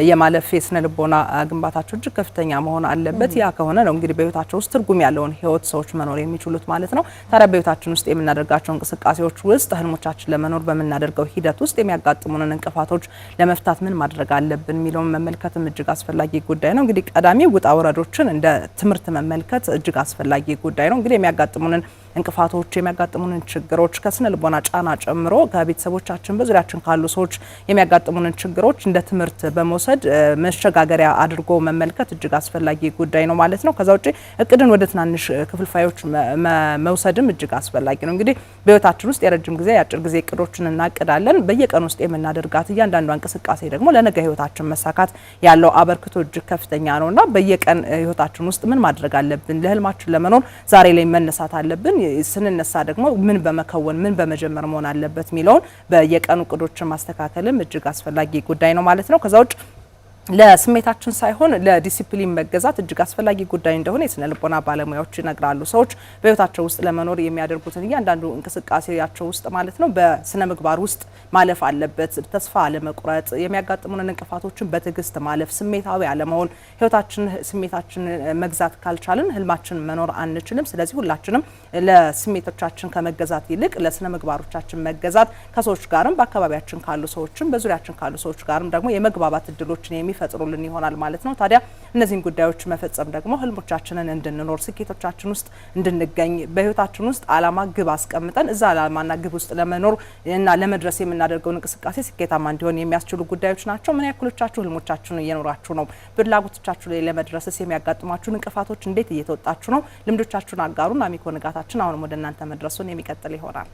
የማለፍ የስነ ልቦና ግንባታቸው እጅግ ከፍተኛ መሆን አለበት። ያ ከሆነ ነው እንግዲህ በህይወታቸው ውስጥ ትርጉም ያለውን ህይወት ሰዎች መኖር የሚችሉት ማለት ነው። ታዲያ በህይወታችን ውስጥ የምናደርጋቸው እንቅስቃሴዎች ውስጥ ህልሞቻችን ለመኖር በምናደርገው ሂደት ውስጥ የሚያጋጥሙንን እንቅፋቶች ለመፍታት ምን ማድረግ አለብን የሚለውን መመልከትም እጅግ አስፈላጊ ጉዳይ ነው። እንግዲህ ቀዳሚ ውጣ ውረዶችን እንደ ትምህርት መመልከት እጅግ አስፈላጊ ጉዳይ ነው። እንግዲህ የሚያጋጥሙንን እንቅፋቶች የሚያጋጥሙንን ችግሮች ከስነ ልቦና ጫና ጨምሮ ከቤተሰቦቻችን በዙሪያችን ካሉ ሰዎች የሚያጋጥሙንን ችግሮች እንደ ትምህርት በመውሰድ መሸጋገሪያ አድርጎ መመልከት እጅግ አስፈላጊ ጉዳይ ነው ማለት ነው። ከዛ ውጪ እቅድን ወደ ትናንሽ ክፍልፋዮች መውሰድም እጅግ አስፈላጊ ነው። እንግዲህ በህይወታችን ውስጥ የረጅም ጊዜ የአጭር ጊዜ እቅዶችን እናቅዳለን። በየቀኑ ውስጥ የምናደርጋት እያንዳንዷ እንቅስቃሴ ደግሞ ለነገ ህይወታችን መሳካት ያለው አበርክቶ እጅግ ከፍተኛ ነውና በየቀን ህይወታችን ውስጥ ምን ማድረግ አለብን? ለህልማችን ለመኖር ዛሬ ላይ መነሳት አለብን። ስንነሳ ደግሞ ምን በመከወን ምን በመጀመር መሆን አለበት የሚለውን በየቀኑ እቅዶችን ማስተካከልም እጅግ አስፈላጊ ጉዳይ ነው ማለት ነው። ከዛ ውጭ ለስሜታችን ሳይሆን ለዲሲፕሊን መገዛት እጅግ አስፈላጊ ጉዳይ እንደሆነ የስነ ልቦና ባለሙያዎች ይነግራሉ። ሰዎች በህይወታቸው ውስጥ ለመኖር የሚያደርጉትን እያንዳንዱ እንቅስቃሴያቸው ውስጥ ማለት ነው በስነ ምግባር ውስጥ ማለፍ አለበት። ተስፋ አለመቁረጥ፣ የሚያጋጥሙንን እንቅፋቶችን በትዕግስት ማለፍ፣ ስሜታዊ አለመሆን። ህይወታችን ስሜታችን መግዛት ካልቻልን ህልማችን መኖር አንችልም። ስለዚህ ሁላችንም ለስሜቶቻችን ከመገዛት ይልቅ ለስነ ምግባሮቻችን መገዛት ከሰዎች ጋርም በአካባቢያችን ካሉ ሰዎችም በዙሪያችን ካሉ ሰዎች ጋርም ደግሞ የመግባባት እድሎችን ፈጥሩልን ይሆናል ማለት ነው። ታዲያ እነዚህን ጉዳዮች መፈጸም ደግሞ ህልሞቻችንን እንድንኖር ስኬቶቻችን ውስጥ እንድንገኝ በህይወታችን ውስጥ አላማ ግብ አስቀምጠን እዛ አላማና ግብ ውስጥ ለመኖር እና ለመድረስ የምናደርገው እንቅስቃሴ ስኬታማ እንዲሆን የሚያስችሉ ጉዳዮች ናቸው። ምን ያክሎቻችሁ ህልሞቻችሁን እየኖራችሁ ነው? ፍላጎቶቻችሁ ላይ ለመድረስስ የሚያጋጥሟችሁን እንቅፋቶች እንዴት እየተወጣችሁ ነው? ልምዶቻችሁን አጋሩን። አሚኮ ንጋታችን አሁንም ወደ እናንተ መድረሱን የሚቀጥል ይሆናል።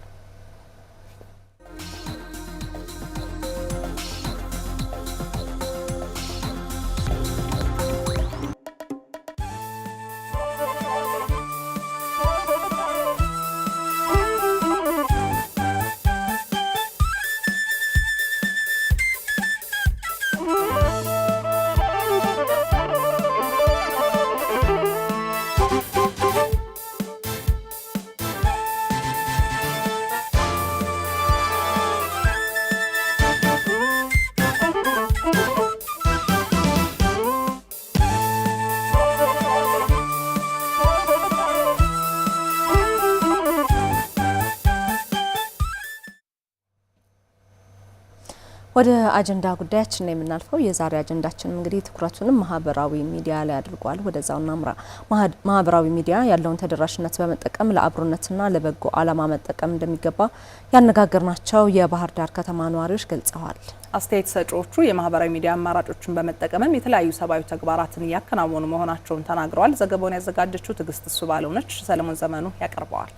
ወደ አጀንዳ ጉዳያችን ነው የምናልፈው። የዛሬ አጀንዳችን እንግዲህ ትኩረቱንም ማህበራዊ ሚዲያ ላይ አድርጓል። ወደዛው እናምራ። ማህበራዊ ሚዲያ ያለውን ተደራሽነት በመጠቀም ለአብሮነትና ለበጎ ዓላማ መጠቀም እንደሚገባ ያነጋገርናቸው የባህር ዳር ከተማ ነዋሪዎች ገልጸዋል። አስተያየት ሰጪዎቹ የማህበራዊ ሚዲያ አማራጮችን በመጠቀምም የተለያዩ ሰብአዊ ተግባራትን እያከናወኑ መሆናቸውን ተናግረዋል። ዘገባውን ያዘጋጀችው ትዕግስት እሱ ባለውነች፣ ሰለሞን ዘመኑ ያቀርበዋል።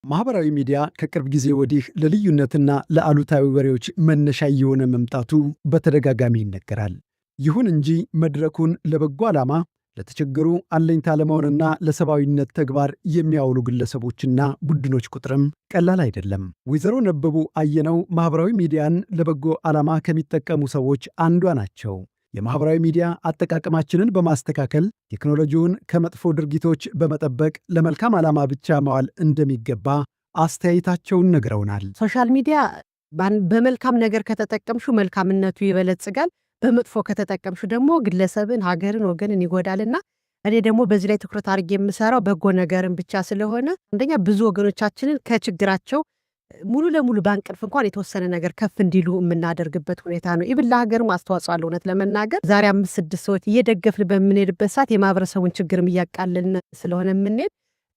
ማህበራዊ ሚዲያ ከቅርብ ጊዜ ወዲህ ለልዩነትና ለአሉታዊ ወሬዎች መነሻ እየሆነ መምጣቱ በተደጋጋሚ ይነገራል። ይሁን እንጂ መድረኩን ለበጎ ዓላማ፣ ለተቸገሩ አለኝታ ለመሆንና ለሰብአዊነት ተግባር የሚያውሉ ግለሰቦችና ቡድኖች ቁጥርም ቀላል አይደለም። ወይዘሮ ነበቡ አየነው ማህበራዊ ሚዲያን ለበጎ ዓላማ ከሚጠቀሙ ሰዎች አንዷ ናቸው። የማህበራዊ ሚዲያ አጠቃቀማችንን በማስተካከል ቴክኖሎጂውን ከመጥፎ ድርጊቶች በመጠበቅ ለመልካም ዓላማ ብቻ ማዋል እንደሚገባ አስተያየታቸውን ነግረውናል። ሶሻል ሚዲያ በመልካም ነገር ከተጠቀምሹ መልካምነቱ ይበለጽጋል፣ በመጥፎ ከተጠቀምሹ ደግሞ ግለሰብን፣ ሀገርን፣ ወገንን ይጎዳልና እኔ ደግሞ በዚህ ላይ ትኩረት አድርጌ የምሰራው በጎ ነገርን ብቻ ስለሆነ አንደኛ ብዙ ወገኖቻችንን ከችግራቸው ሙሉ ለሙሉ ባንቀርፍ እንኳን የተወሰነ ነገር ከፍ እንዲሉ የምናደርግበት ሁኔታ ነው። ኢብን ለሀገርም አስተዋጽኦ አለው። እውነት ለመናገር ዛሬ 5-6 ሰዎች እየደገፍን በምንሄድበት ሰዓት የማህበረሰቡን ችግርም እያቃለልን ስለሆነ የምንሄድ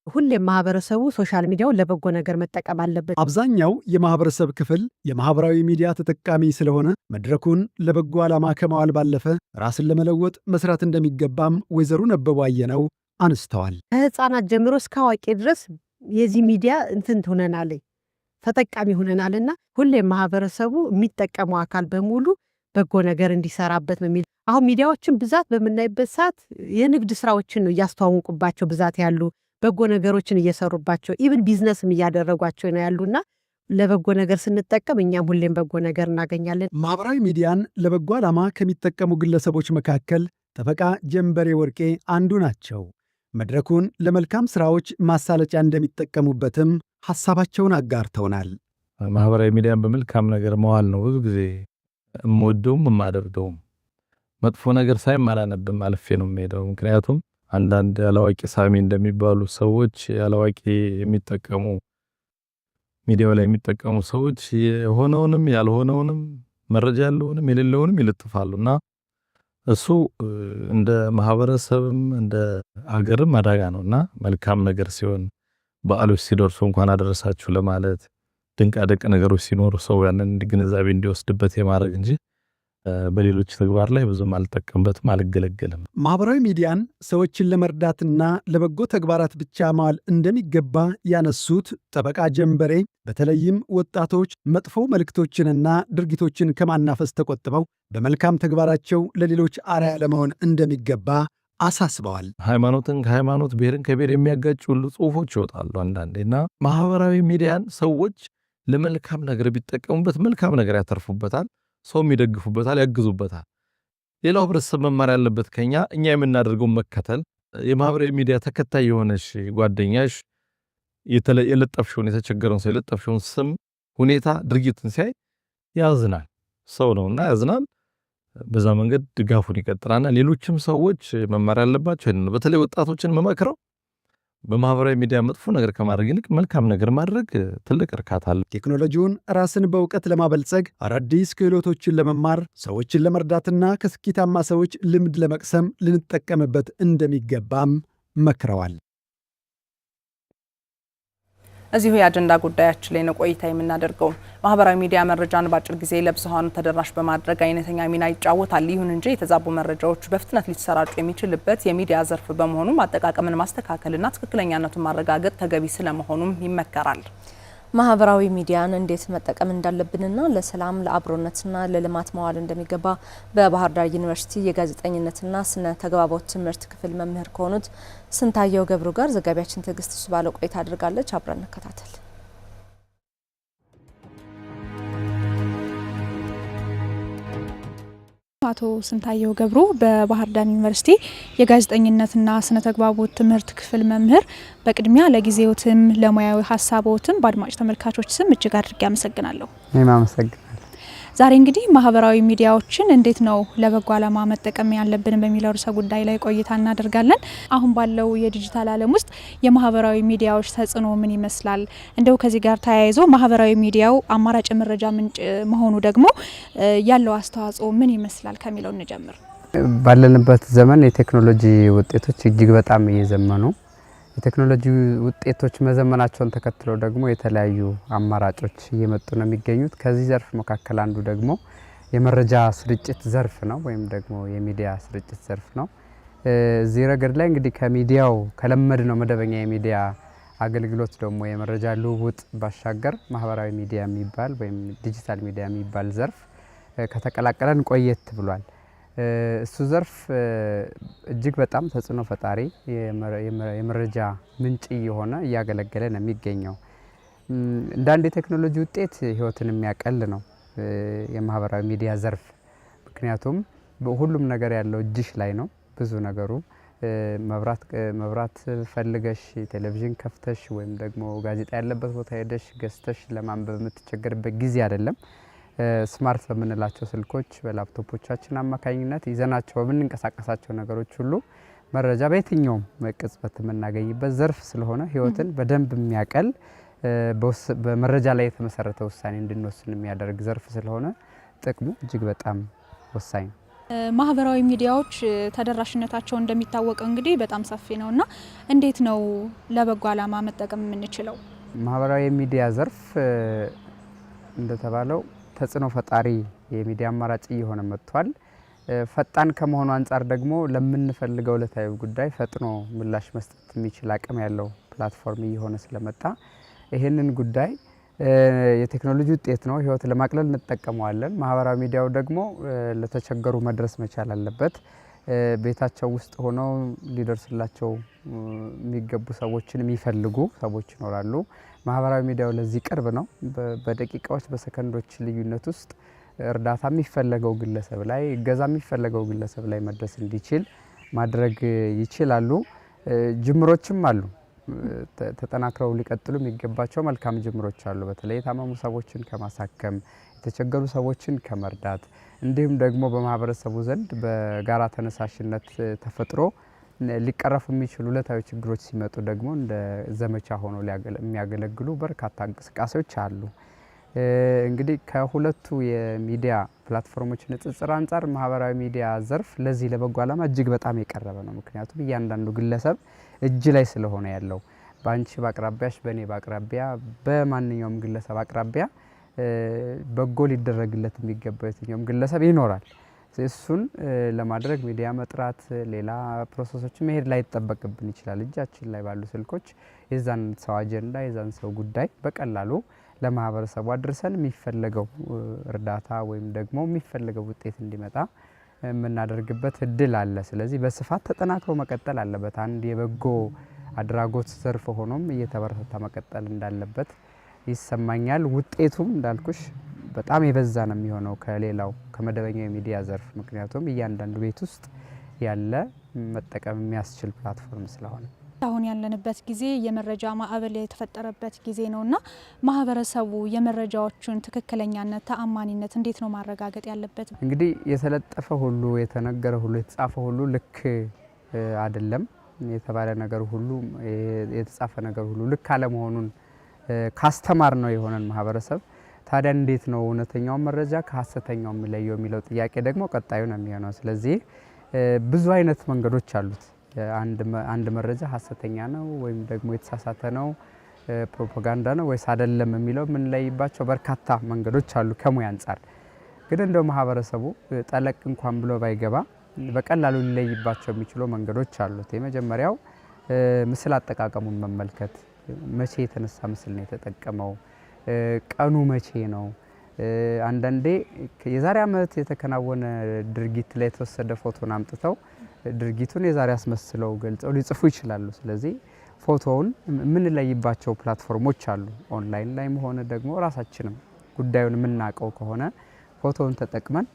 ሁሌም ማህበረሰቡ ሶሻል ሚዲያውን ለበጎ ነገር መጠቀም አለበት። አብዛኛው የማህበረሰብ ክፍል የማህበራዊ ሚዲያ ተጠቃሚ ስለሆነ መድረኩን ለበጎ ዓላማ ከማዋል ባለፈ ራስን ለመለወጥ መስራት እንደሚገባም ወይዘሮ ነበቡ አየነው አንስተዋል። ከህፃናት ጀምሮ እስከ አዋቂ ድረስ የዚህ ሚዲያ እንትን ሆነናል፣ ተጠቃሚ ሆነናልና ሁሌም ማህበረሰቡ የሚጠቀመው አካል በሙሉ በጎ ነገር እንዲሰራበት በሚል አሁን ሚዲያዎችን ብዛት በምናይበት ሰዓት የንግድ ስራዎችን ነው እያስተዋወቁባቸው ብዛት ያሉ በጎ ነገሮችን እየሰሩባቸው ኢቭን ቢዝነስም እያደረጓቸው ነው ያሉና ለበጎ ነገር ስንጠቀም እኛም ሁሌም በጎ ነገር እናገኛለን። ማህበራዊ ሚዲያን ለበጎ ዓላማ ከሚጠቀሙ ግለሰቦች መካከል ጠበቃ ጀንበሬ ወርቄ አንዱ ናቸው። መድረኩን ለመልካም ስራዎች ማሳለጫ እንደሚጠቀሙበትም ሐሳባቸውን አጋርተውናል። ማህበራዊ ሚዲያን በመልካም ነገር መዋል ነው ብዙ ጊዜ እምወደውም እማደርገውም። መጥፎ ነገር ሳይም አላነብም፣ አልፌ ነው የምሄደው። ምክንያቱም አንዳንድ ያላዋቂ ሳሚ እንደሚባሉ ሰዎች ያላዋቂ የሚጠቀሙ ሚዲያው ላይ የሚጠቀሙ ሰዎች የሆነውንም ያልሆነውንም መረጃ ያለውንም የሌለውንም ይልጥፋሉና እሱ እንደ ማህበረሰብም እንደ አገርም አደጋ ነውና መልካም ነገር ሲሆን በዓሎች ሲደርሱ እንኳን አደረሳችሁ ለማለት ድንቃድንቅ ነገሮች ሲኖሩ ሰው ያንን ግንዛቤ እንዲወስድበት የማድረግ እንጂ በሌሎች ተግባር ላይ ብዙም አልጠቀምበትም፣ አልገለገልም። ማህበራዊ ሚዲያን ሰዎችን ለመርዳትና ለበጎ ተግባራት ብቻ ማዋል እንደሚገባ ያነሱት ጠበቃ ጀንበሬ በተለይም ወጣቶች መጥፎ መልእክቶችንና ድርጊቶችን ከማናፈስ ተቆጥበው በመልካም ተግባራቸው ለሌሎች አርአያ ለመሆን እንደሚገባ አሳስበዋል። ሃይማኖትን ከሃይማኖት ብሔርን ከብሔር የሚያጋጩ ሁሉ ጽሁፎች ይወጣሉ አንዳንዴና ማህበራዊ ሚዲያን ሰዎች ለመልካም ነገር ቢጠቀሙበት መልካም ነገር ያተርፉበታል፣ ሰውም ይደግፉበታል፣ ያግዙበታል። ሌላው ህብረተሰብ መማር ያለበት ከኛ እኛ የምናደርገው መከተል። የማህበራዊ ሚዲያ ተከታይ የሆነሽ ጓደኛሽ የለጠፍሽውን የተቸገረውን ሰው የለጠፍሽውን ስም፣ ሁኔታ፣ ድርጊትን ሲያይ ያዝናል። ሰው ነውና ያዝናል። በዛ መንገድ ድጋፉን ይቀጥላልና ሌሎችም ሰዎች መማር ያለባቸው ይሄን ነው። በተለይ ወጣቶችን መመክረው በማህበራዊ ሚዲያ መጥፎ ነገር ከማድረግ ይልቅ መልካም ነገር ማድረግ ትልቅ እርካታ አለ። ቴክኖሎጂውን ራስን በእውቀት ለማበልጸግ አዳዲስ ክህሎቶችን ለመማር ሰዎችን ለመርዳትና ከስኬታማ ሰዎች ልምድ ለመቅሰም ልንጠቀምበት እንደሚገባም መክረዋል። እዚሁ የአጀንዳ ጉዳያችን ላይ ነው ቆይታ የምናደርገው። ማህበራዊ ሚዲያ መረጃን በአጭር ጊዜ ለብዙሃኑ ተደራሽ በማድረግ አይነተኛ ሚና ይጫወታል። ይሁን እንጂ የተዛቡ መረጃዎች በፍጥነት ሊሰራጩ የሚችልበት የሚዲያ ዘርፍ በመሆኑ አጠቃቀምን ማስተካከልና ትክክለኛነቱን ማረጋገጥ ተገቢ ስለመሆኑም ይመከራል። ማህበራዊ ሚዲያን እንዴት መጠቀም እንዳለብንና ለሰላም ለአብሮነትና ለልማት መዋል እንደሚገባ በባህር ዳር ዩኒቨርሲቲ የጋዜጠኝነትና ስነ ተግባቦት ትምህርት ክፍል መምህር ከሆኑት ስንታየው ገብሩ ጋር ዘጋቢያችን ትዕግስት እሱ ባለው ቆይታ አድርጋለች። አብረን እንከታተል። አቶ ስንታየው ገብሩ በባህር ዳር ዩኒቨርሲቲ የጋዜጠኝነትና ስነ ተግባቦት ትምህርት ክፍል መምህር፣ በቅድሚያ ለጊዜዎትም ለሙያዊ ሀሳቦትም በአድማጭ ተመልካቾች ስም እጅግ አድርጌ አመሰግናለሁ። እኔም አመሰግናለሁ። ዛሬ እንግዲህ ማህበራዊ ሚዲያዎችን እንዴት ነው ለበጎ ዓላማ መጠቀም ያለብን በሚለው ርዕሰ ጉዳይ ላይ ቆይታ እናደርጋለን። አሁን ባለው የዲጂታል ዓለም ውስጥ የማህበራዊ ሚዲያዎች ተጽዕኖ ምን ይመስላል? እንደው ከዚህ ጋር ተያይዞ ማህበራዊ ሚዲያው አማራጭ መረጃ ምንጭ መሆኑ ደግሞ ያለው አስተዋጽኦ ምን ይመስላል ከሚለው እንጀምር። ባለንበት ዘመን የቴክኖሎጂ ውጤቶች እጅግ በጣም እየዘመኑ የቴክኖሎጂ ውጤቶች መዘመናቸውን ተከትለው ደግሞ የተለያዩ አማራጮች እየመጡ ነው የሚገኙት። ከዚህ ዘርፍ መካከል አንዱ ደግሞ የመረጃ ስርጭት ዘርፍ ነው ወይም ደግሞ የሚዲያ ስርጭት ዘርፍ ነው። እዚህ ረገድ ላይ እንግዲህ ከሚዲያው ከለመድ ነው መደበኛ የሚዲያ አገልግሎት ደግሞ የመረጃ ልውውጥ ባሻገር ማህበራዊ ሚዲያ የሚባል ወይም ዲጂታል ሚዲያ የሚባል ዘርፍ ከተቀላቀለን ቆየት ብሏል። እሱ ዘርፍ እጅግ በጣም ተጽዕኖ ፈጣሪ የመረጃ ምንጭ የሆነ እያገለገለ ነው የሚገኘው። እንደ አንድ የቴክኖሎጂ ውጤት ህይወትን የሚያቀል ነው የማህበራዊ ሚዲያ ዘርፍ። ምክንያቱም ሁሉም ነገር ያለው እጅሽ ላይ ነው። ብዙ ነገሩ መብራት ፈልገሽ ቴሌቪዥን ከፍተሽ ወይም ደግሞ ጋዜጣ ያለበት ቦታ ሄደሽ ገዝተሽ ለማንበብ የምትቸገርበት ጊዜ አይደለም። ስማርት በምንላቸው ስልኮች በላፕቶፖቻችን አማካኝነት ይዘናቸው በምንንቀሳቀሳቸው ነገሮች ሁሉ መረጃ በየትኛውም ቅጽበት የምናገኝበት ዘርፍ ስለሆነ ህይወትን በደንብ የሚያቀል በመረጃ ላይ የተመሰረተ ውሳኔ እንድንወስን የሚያደርግ ዘርፍ ስለሆነ ጥቅሙ እጅግ በጣም ወሳኝ ነው። ማህበራዊ ሚዲያዎች ተደራሽነታቸው እንደሚታወቀው እንግዲህ በጣም ሰፊ ነውና እንዴት ነው ለበጎ ዓላማ መጠቀም የምንችለው? ማህበራዊ ሚዲያ ዘርፍ እንደተባለው ተጽዕኖ ፈጣሪ የሚዲያ አማራጭ እየሆነ መጥቷል። ፈጣን ከመሆኑ አንጻር ደግሞ ለምንፈልገው ዕለታዊ ጉዳይ ፈጥኖ ምላሽ መስጠት የሚችል አቅም ያለው ፕላትፎርም እየሆነ ስለመጣ ይህንን ጉዳይ የቴክኖሎጂ ውጤት ነው፣ ህይወት ለማቅለል እንጠቀመዋለን። ማህበራዊ ሚዲያው ደግሞ ለተቸገሩ መድረስ መቻል አለበት። ቤታቸው ውስጥ ሆነው ሊደርስላቸው የሚገቡ ሰዎችን የሚፈልጉ ሰዎች ይኖራሉ። ማህበራዊ ሚዲያው ለዚህ ቅርብ ነው። በደቂቃዎች በሰከንዶች ልዩነት ውስጥ እርዳታ የሚፈለገው ግለሰብ ላይ እገዛ የሚፈለገው ግለሰብ ላይ መድረስ እንዲችል ማድረግ ይችላሉ። ጅምሮችም አሉ፣ ተጠናክረው ሊቀጥሉ የሚገባቸው መልካም ጅምሮች አሉ። በተለይ የታመሙ ሰዎችን ከማሳከም የተቸገሩ ሰዎችን ከመርዳት እንዲሁም ደግሞ በማህበረሰቡ ዘንድ በጋራ ተነሳሽነት ተፈጥሮ ሊቀረፉ የሚችሉ ዕለታዊ ችግሮች ሲመጡ ደግሞ እንደ ዘመቻ ሆኖ የሚያገለግሉ በርካታ እንቅስቃሴዎች አሉ። እንግዲህ ከሁለቱ የሚዲያ ፕላትፎርሞች ንጽጽር አንጻር ማህበራዊ ሚዲያ ዘርፍ ለዚህ ለበጎ ዓላማ እጅግ በጣም የቀረበ ነው። ምክንያቱም እያንዳንዱ ግለሰብ እጅ ላይ ስለሆነ ያለው በአንቺ በአቅራቢያሽ፣ በእኔ በአቅራቢያ፣ በማንኛውም ግለሰብ አቅራቢያ በጎ ሊደረግለት የሚገባው የትኛውም ግለሰብ ይኖራል። እሱን ለማድረግ ሚዲያ መጥራት ሌላ ፕሮሰሶችን መሄድ ላይ ይጠበቅብን ይችላል። እጃችን ላይ ባሉ ስልኮች የዛን ሰው አጀንዳ የዛን ሰው ጉዳይ በቀላሉ ለማህበረሰቡ አድርሰን የሚፈለገው እርዳታ ወይም ደግሞ የሚፈለገው ውጤት እንዲመጣ የምናደርግበት እድል አለ። ስለዚህ በስፋት ተጠናክሮ መቀጠል አለበት። አንድ የበጎ አድራጎት ዘርፍ ሆኖም እየተበረታታ መቀጠል እንዳለበት ይሰማኛል። ውጤቱም እንዳልኩሽ በጣም የበዛ ነው የሚሆነው ከሌላው ከመደበኛው የሚዲያ ዘርፍ። ምክንያቱም እያንዳንዱ ቤት ውስጥ ያለ መጠቀም የሚያስችል ፕላትፎርም ስለሆነ አሁን ያለንበት ጊዜ የመረጃ ማዕበል የተፈጠረበት ጊዜ ነውና ማህበረሰቡ የመረጃዎቹን ትክክለኛነት፣ ተአማኒነት እንዴት ነው ማረጋገጥ ያለበት? እንግዲህ የተለጠፈ ሁሉ የተነገረ ሁሉ የተጻፈ ሁሉ ልክ አይደለም። የተባለ ነገር ሁሉ የተጻፈ ነገር ሁሉ ልክ አለመሆኑን ካስተማር ነው የሆነን ማህበረሰብ ታዲያ እንዴት ነው እውነተኛው መረጃ ከሐሰተኛው የሚለየው የሚለው ጥያቄ ደግሞ ቀጣዩ ነው የሚሆነው። ስለዚህ ብዙ አይነት መንገዶች አሉት። አንድ መረጃ ሐሰተኛ ነው ወይም ደግሞ የተሳሳተ ነው፣ ፕሮፓጋንዳ ነው ወይስ አይደለም የሚለው የምንለይባቸው በርካታ መንገዶች አሉ። ከሙያ አንጻር ግን እንደው ማህበረሰቡ ጠለቅ እንኳን ብሎ ባይገባ በቀላሉ ሊለይባቸው የሚችሉ መንገዶች አሉት። የመጀመሪያው ምስል አጠቃቀሙን መመልከት። መቼ የተነሳ ምስል ነው የተጠቀመው? ቀኑ መቼ ነው? አንዳንዴ የዛሬ ዓመት የተከናወነ ድርጊት ላይ የተወሰደ ፎቶን አምጥተው ድርጊቱን የዛሬ አስመስለው ገልጸው ሊጽፉ ይችላሉ። ስለዚህ ፎቶውን የምንለይባቸው ፕላትፎርሞች አሉ። ኦንላይን ላይም ሆነ ደግሞ ራሳችንም ጉዳዩን የምናውቀው ከሆነ ፎቶውን ተጠቅመን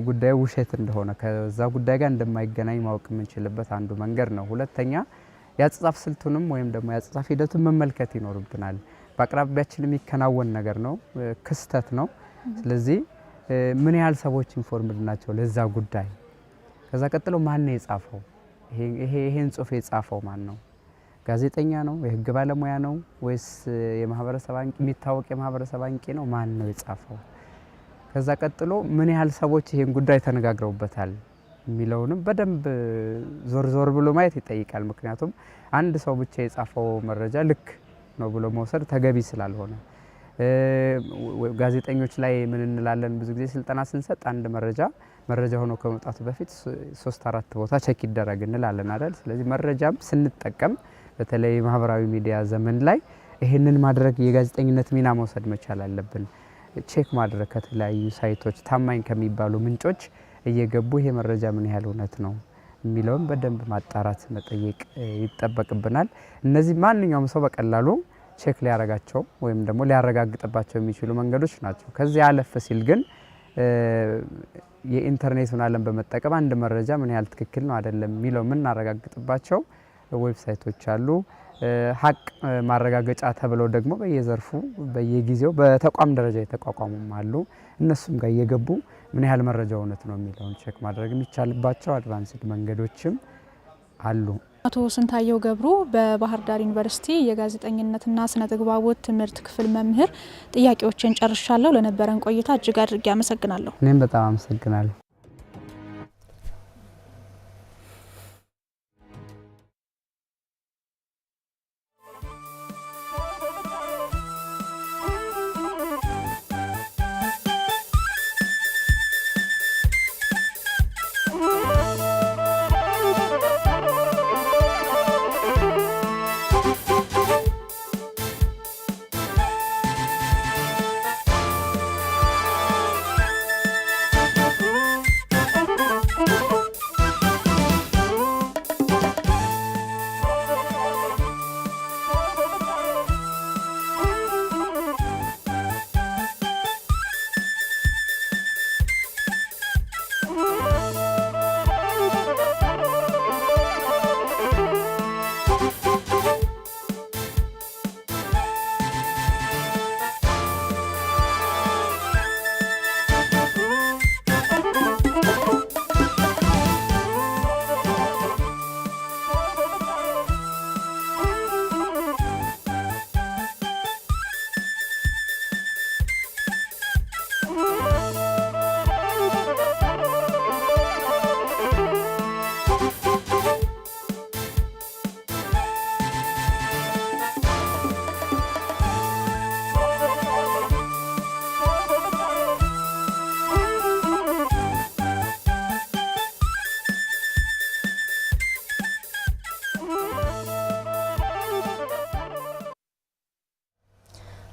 ጉዳዩ ውሸት እንደሆነ ከዛ ጉዳይ ጋር እንደማይገናኝ ማወቅ የምንችልበት አንዱ መንገድ ነው። ሁለተኛ የአጻጻፍ ስልቱንም ወይም ደግሞ የአጻጻፍ ሂደቱን መመልከት ይኖርብናል። በአቅራቢያችን የሚከናወን ነገር ነው፣ ክስተት ነው። ስለዚህ ምን ያህል ሰዎች ኢንፎርምድ ናቸው ለዛ ጉዳይ? ከዛ ቀጥሎ ማን ነው የጻፈው? ይሄን ጽሁፍ የጻፈው ማን ነው? ጋዜጠኛ ነው? የህግ ባለሙያ ነው? ወይስ የማህበረሰብ አንቂ የሚታወቅ የማህበረሰብ አንቂ ነው? ማን ነው የጻፈው? ከዛ ቀጥሎ ምን ያህል ሰዎች ይሄን ጉዳይ ተነጋግረውበታል የሚለውንም በደንብ ዞር ብሎ ማየት ይጠይቃል። ምክንያቱም አንድ ሰው ብቻ የጻፈው መረጃ ልክ ነው ብሎ መውሰድ ተገቢ ስላልሆነ ጋዜጠኞች ላይ ምን እንላለን? ብዙ ጊዜ ስልጠና ስንሰጥ አንድ መረጃ ሆኖ ከመውጣቱ በፊት 3-4 ቦታ ቼክ ይደረግ እንላለን አይደል? ስለዚህ መረጃም ስንጠቀም በተለይ ማህበራዊ ሚዲያ ዘመን ላይ ይሄንን ማድረግ የጋዜጠኝነት ሚና መውሰድ መቻል አለብን። ቼክ ማድረግ ከተለያዩ ሳይቶች ታማኝ ከሚባሉ ምንጮች እየገቡ ይሄ መረጃ ምን ያህል እውነት ነው የሚለውን በደንብ ማጣራት መጠየቅ ይጠበቅብናል። እነዚህ ማንኛውም ሰው በቀላሉ ቼክ ሊያረጋቸው ወይም ደግሞ ሊያረጋግጥባቸው የሚችሉ መንገዶች ናቸው። ከዚህ አለፍ ሲል ግን የኢንተርኔቱን ዓለም በመጠቀም አንድ መረጃ ምን ያህል ትክክል ነው አይደለም የሚለው የምናረጋግጥባቸው ዌብሳይቶች አሉ። ሀቅ ማረጋገጫ ተብለው ደግሞ በየዘርፉ በየጊዜው በተቋም ደረጃ የተቋቋሙም አሉ። እነሱም ጋር እየገቡ ምን ያህል መረጃ እውነት ነው የሚለውን ቼክ ማድረግ የሚቻልባቸው አድቫንስድ መንገዶችም አሉ። አቶ ስንታየው ገብሩ በባህር ዳር ዩኒቨርሲቲ የጋዜጠኝነትና ስነ ተግባቦት ትምህርት ክፍል መምህር፣ ጥያቄዎችን ጨርሻለሁ። ለነበረን ቆይታ እጅግ አድርጌ አመሰግናለሁ። እኔም በጣም አመሰግናለሁ።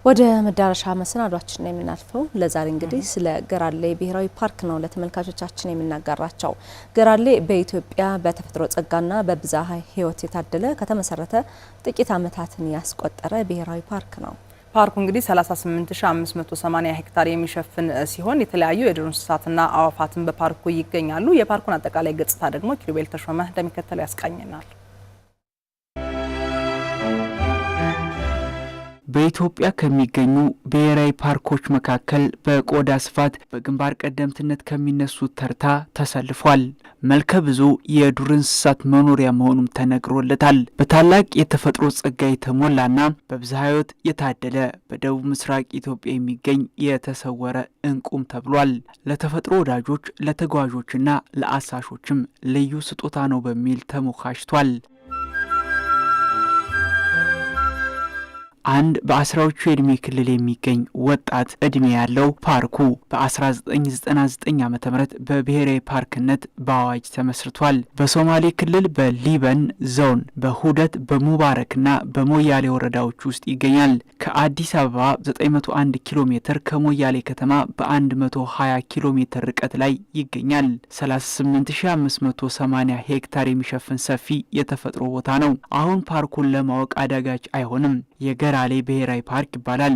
ወደ መዳረሻ መሰናዷችን ነው የምናልፈው። ለዛሬ እንግዲህ ስለ ገራሌ ብሔራዊ ፓርክ ነው ለተመልካቾቻችን የምናጋራቸው። ገራሌ በኢትዮጵያ በተፈጥሮ ጸጋና በብዝሃ ሕይወት የታደለ ከተመሰረተ ጥቂት ዓመታትን ያስቆጠረ ብሔራዊ ፓርክ ነው። ፓርኩ እንግዲህ 38580 ሄክታር የሚሸፍን ሲሆን የተለያዩ የዱር እንስሳትና አዕዋፋትን በፓርኩ ይገኛሉ። የፓርኩን አጠቃላይ ገጽታ ደግሞ ኪሩቤል ተሾመ እንደሚከተለው ያስቃኘናል። በኢትዮጵያ ከሚገኙ ብሔራዊ ፓርኮች መካከል በቆዳ ስፋት በግንባር ቀደምትነት ከሚነሱት ተርታ ተሰልፏል። መልከ ብዙ የዱር እንስሳት መኖሪያ መሆኑም ተነግሮለታል። በታላቅ የተፈጥሮ ጸጋ የተሞላና በብዝሃ ሕይወት የታደለ በደቡብ ምስራቅ ኢትዮጵያ የሚገኝ የተሰወረ እንቁም ተብሏል። ለተፈጥሮ ወዳጆች፣ ለተጓዦችና ለአሳሾችም ልዩ ስጦታ ነው በሚል ተሞካሽቷል። አንድ በአስራዎቹ የእድሜ ክልል የሚገኝ ወጣት እድሜ ያለው ፓርኩ በ1999 ዓ.ም በብሔራዊ ፓርክነት በአዋጅ ተመስርቷል። በሶማሌ ክልል በሊበን ዞን በሁደት በሙባረክና በሞያሌ ወረዳዎች ውስጥ ይገኛል። ከአዲስ አበባ 901 ኪሎ ሜትር ከሞያሌ ከተማ በ120 ኪሎ ሜትር ርቀት ላይ ይገኛል። 38580 ሄክታር የሚሸፍን ሰፊ የተፈጥሮ ቦታ ነው። አሁን ፓርኩን ለማወቅ አዳጋች አይሆንም። ገራሌ ብሔራዊ ፓርክ ይባላል።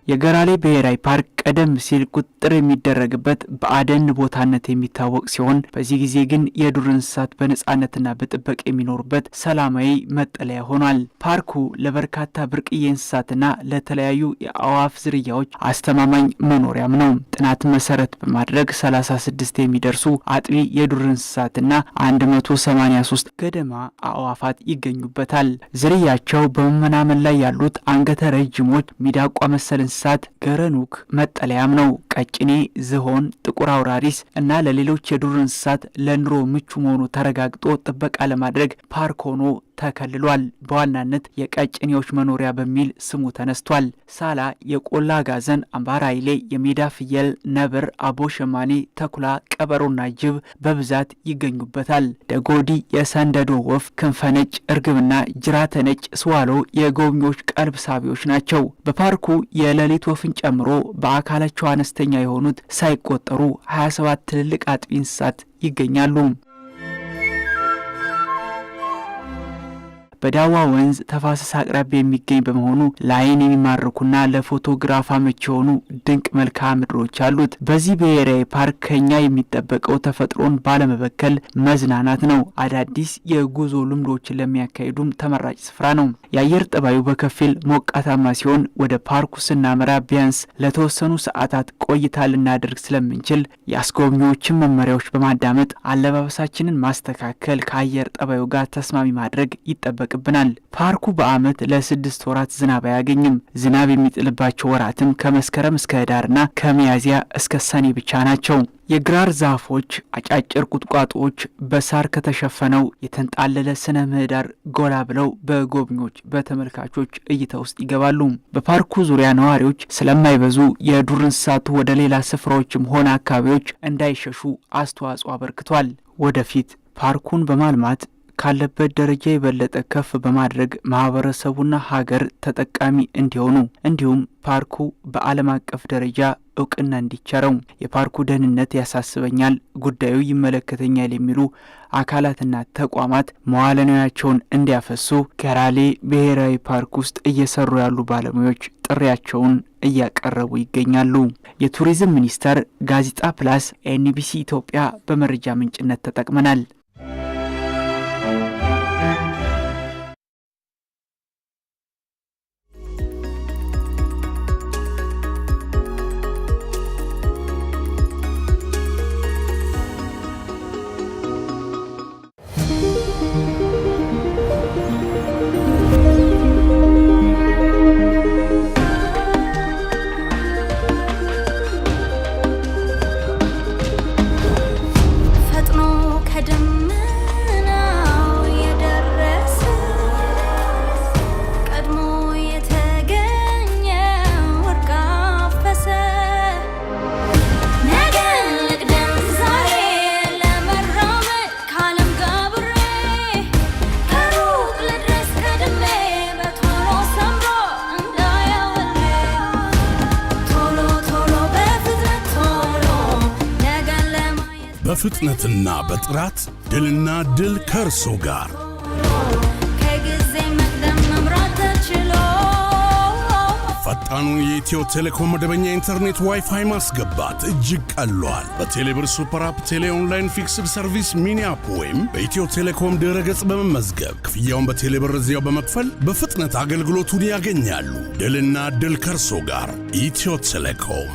የገራሌ ብሔራዊ ፓርክ ቀደም ሲል ቁጥጥር የሚደረግበት በአደን ቦታነት የሚታወቅ ሲሆን በዚህ ጊዜ ግን የዱር እንስሳት በነጻነትና በጥበቃ የሚኖሩበት ሰላማዊ መጠለያ ሆኗል። ፓርኩ ለበርካታ ብርቅዬ እንስሳትና ለተለያዩ የአዋፍ ዝርያዎች አስተማማኝ መኖሪያም ነው። ጥናት መሰረት በማድረግ 36 የሚደርሱ አጥቢ የዱር እንስሳትና 183 ገደማ አዕዋፋት ይገኙበታል። ዝርያቸው በመመናመን ላይ ያሉት አንገተ ረጅሞች ሚዳቋ መሰል እንስሳት ገረኑክ መጠለያም ነው። ቀጭኔ፣ ዝሆን፣ ጥቁር አውራሪስ እና ለሌሎች የዱር እንስሳት ለኑሮ ምቹ መሆኑ ተረጋግጦ ጥበቃ ለማድረግ ፓርክ ሆኖ ተከልሏል። በዋናነት የቀጭኔዎች መኖሪያ በሚል ስሙ ተነስቷል። ሳላ፣ የቆላ አጋዘን፣ አምባራይሌ፣ የሜዳ ፍየል፣ ነብር፣ አቦ ሸማኔ፣ ተኩላ፣ ቀበሮና ጅብ በብዛት ይገኙበታል። ደጎዲ፣ የሰንደዶ ወፍ፣ ክንፈነጭ፣ እርግብና ጅራተ ነጭ ስዋሎ የጎብኚዎች ቀልብ ሳቢዎች ናቸው። በፓርኩ የሌሊት ወፍን ጨምሮ በአካላቸው አነስተኛ የሆኑት ሳይቆጠሩ 27 ትልልቅ አጥቢ እንስሳት ይገኛሉ። በዳዋ ወንዝ ተፋሰስ አቅራቢያ የሚገኝ በመሆኑ ለዓይን የሚማርኩና ለፎቶግራፍ አመቺ የሆኑ ድንቅ መልክዓ ምድሮች አሉት። በዚህ ብሔራዊ ፓርክ ከኛ የሚጠበቀው ተፈጥሮን ባለመበከል መዝናናት ነው። አዳዲስ የጉዞ ልምዶችን ለሚያካሂዱም ተመራጭ ስፍራ ነው። የአየር ጠባዩ በከፊል ሞቃታማ ሲሆን ወደ ፓርኩ ስናመራ ቢያንስ ለተወሰኑ ሰዓታት ቆይታ ልናደርግ ስለምንችል የአስጎብኚዎችን መመሪያዎች በማዳመጥ አለባበሳችንን ማስተካከል፣ ከአየር ጠባዩ ጋር ተስማሚ ማድረግ ይጠበቃል ብናል። ፓርኩ በአመት ለ6 ወራት ዝናብ አያገኝም። ዝናብ የሚጥልባቸው ወራትም ከመስከረም እስከ ህዳርና ከሚያዝያ እስከ ሰኔ ብቻ ናቸው። የግራር ዛፎች፣ አጫጭር ቁጥቋጦዎች በሳር ከተሸፈነው የተንጣለለ ስነ ምህዳር ጎላ ብለው በጎብኚዎች በተመልካቾች እይታ ውስጥ ይገባሉ። በፓርኩ ዙሪያ ነዋሪዎች ስለማይበዙ የዱር እንስሳቱ ወደ ሌላ ስፍራዎችም ሆነ አካባቢዎች እንዳይሸሹ አስተዋጽኦ አበርክቷል። ወደፊት ፓርኩን በማልማት ካለበት ደረጃ የበለጠ ከፍ በማድረግ ማህበረሰቡና ሀገር ተጠቃሚ እንዲሆኑ እንዲሁም ፓርኩ በዓለም አቀፍ ደረጃ እውቅና እንዲቸረው የፓርኩ ደህንነት ያሳስበኛል፣ ጉዳዩ ይመለከተኛል የሚሉ አካላትና ተቋማት መዋዕለ ንዋያቸውን እንዲያፈሱ ገራሌ ብሔራዊ ፓርክ ውስጥ እየሰሩ ያሉ ባለሙያዎች ጥሪያቸውን እያቀረቡ ይገኛሉ። የቱሪዝም ሚኒስቴር፣ ጋዜጣ ፕላስ፣ ኤንቢሲ ኢትዮጵያ በመረጃ ምንጭነት ተጠቅመናል። በፍጥነትና በጥራት ድልና ድል ከርሶ ጋር ከጊዜ መቅደም መምራት ተችሎ ፈጣኑን የኢትዮ ቴሌኮም መደበኛ ኢንተርኔት ዋይፋይ ማስገባት እጅግ ቀሏል። በቴሌብር ሱፐር አፕ፣ ቴሌ ኦንላይን ፊክስድ ሰርቪስ ሚኒ አፕ ወይም በኢትዮ ቴሌኮም ድረ-ገጽ በመመዝገብ ክፍያውን በቴሌብር እዚያው በመክፈል በፍጥነት አገልግሎቱን ያገኛሉ። ድልና ድል ከርሶ ጋር ኢትዮ ቴሌኮም።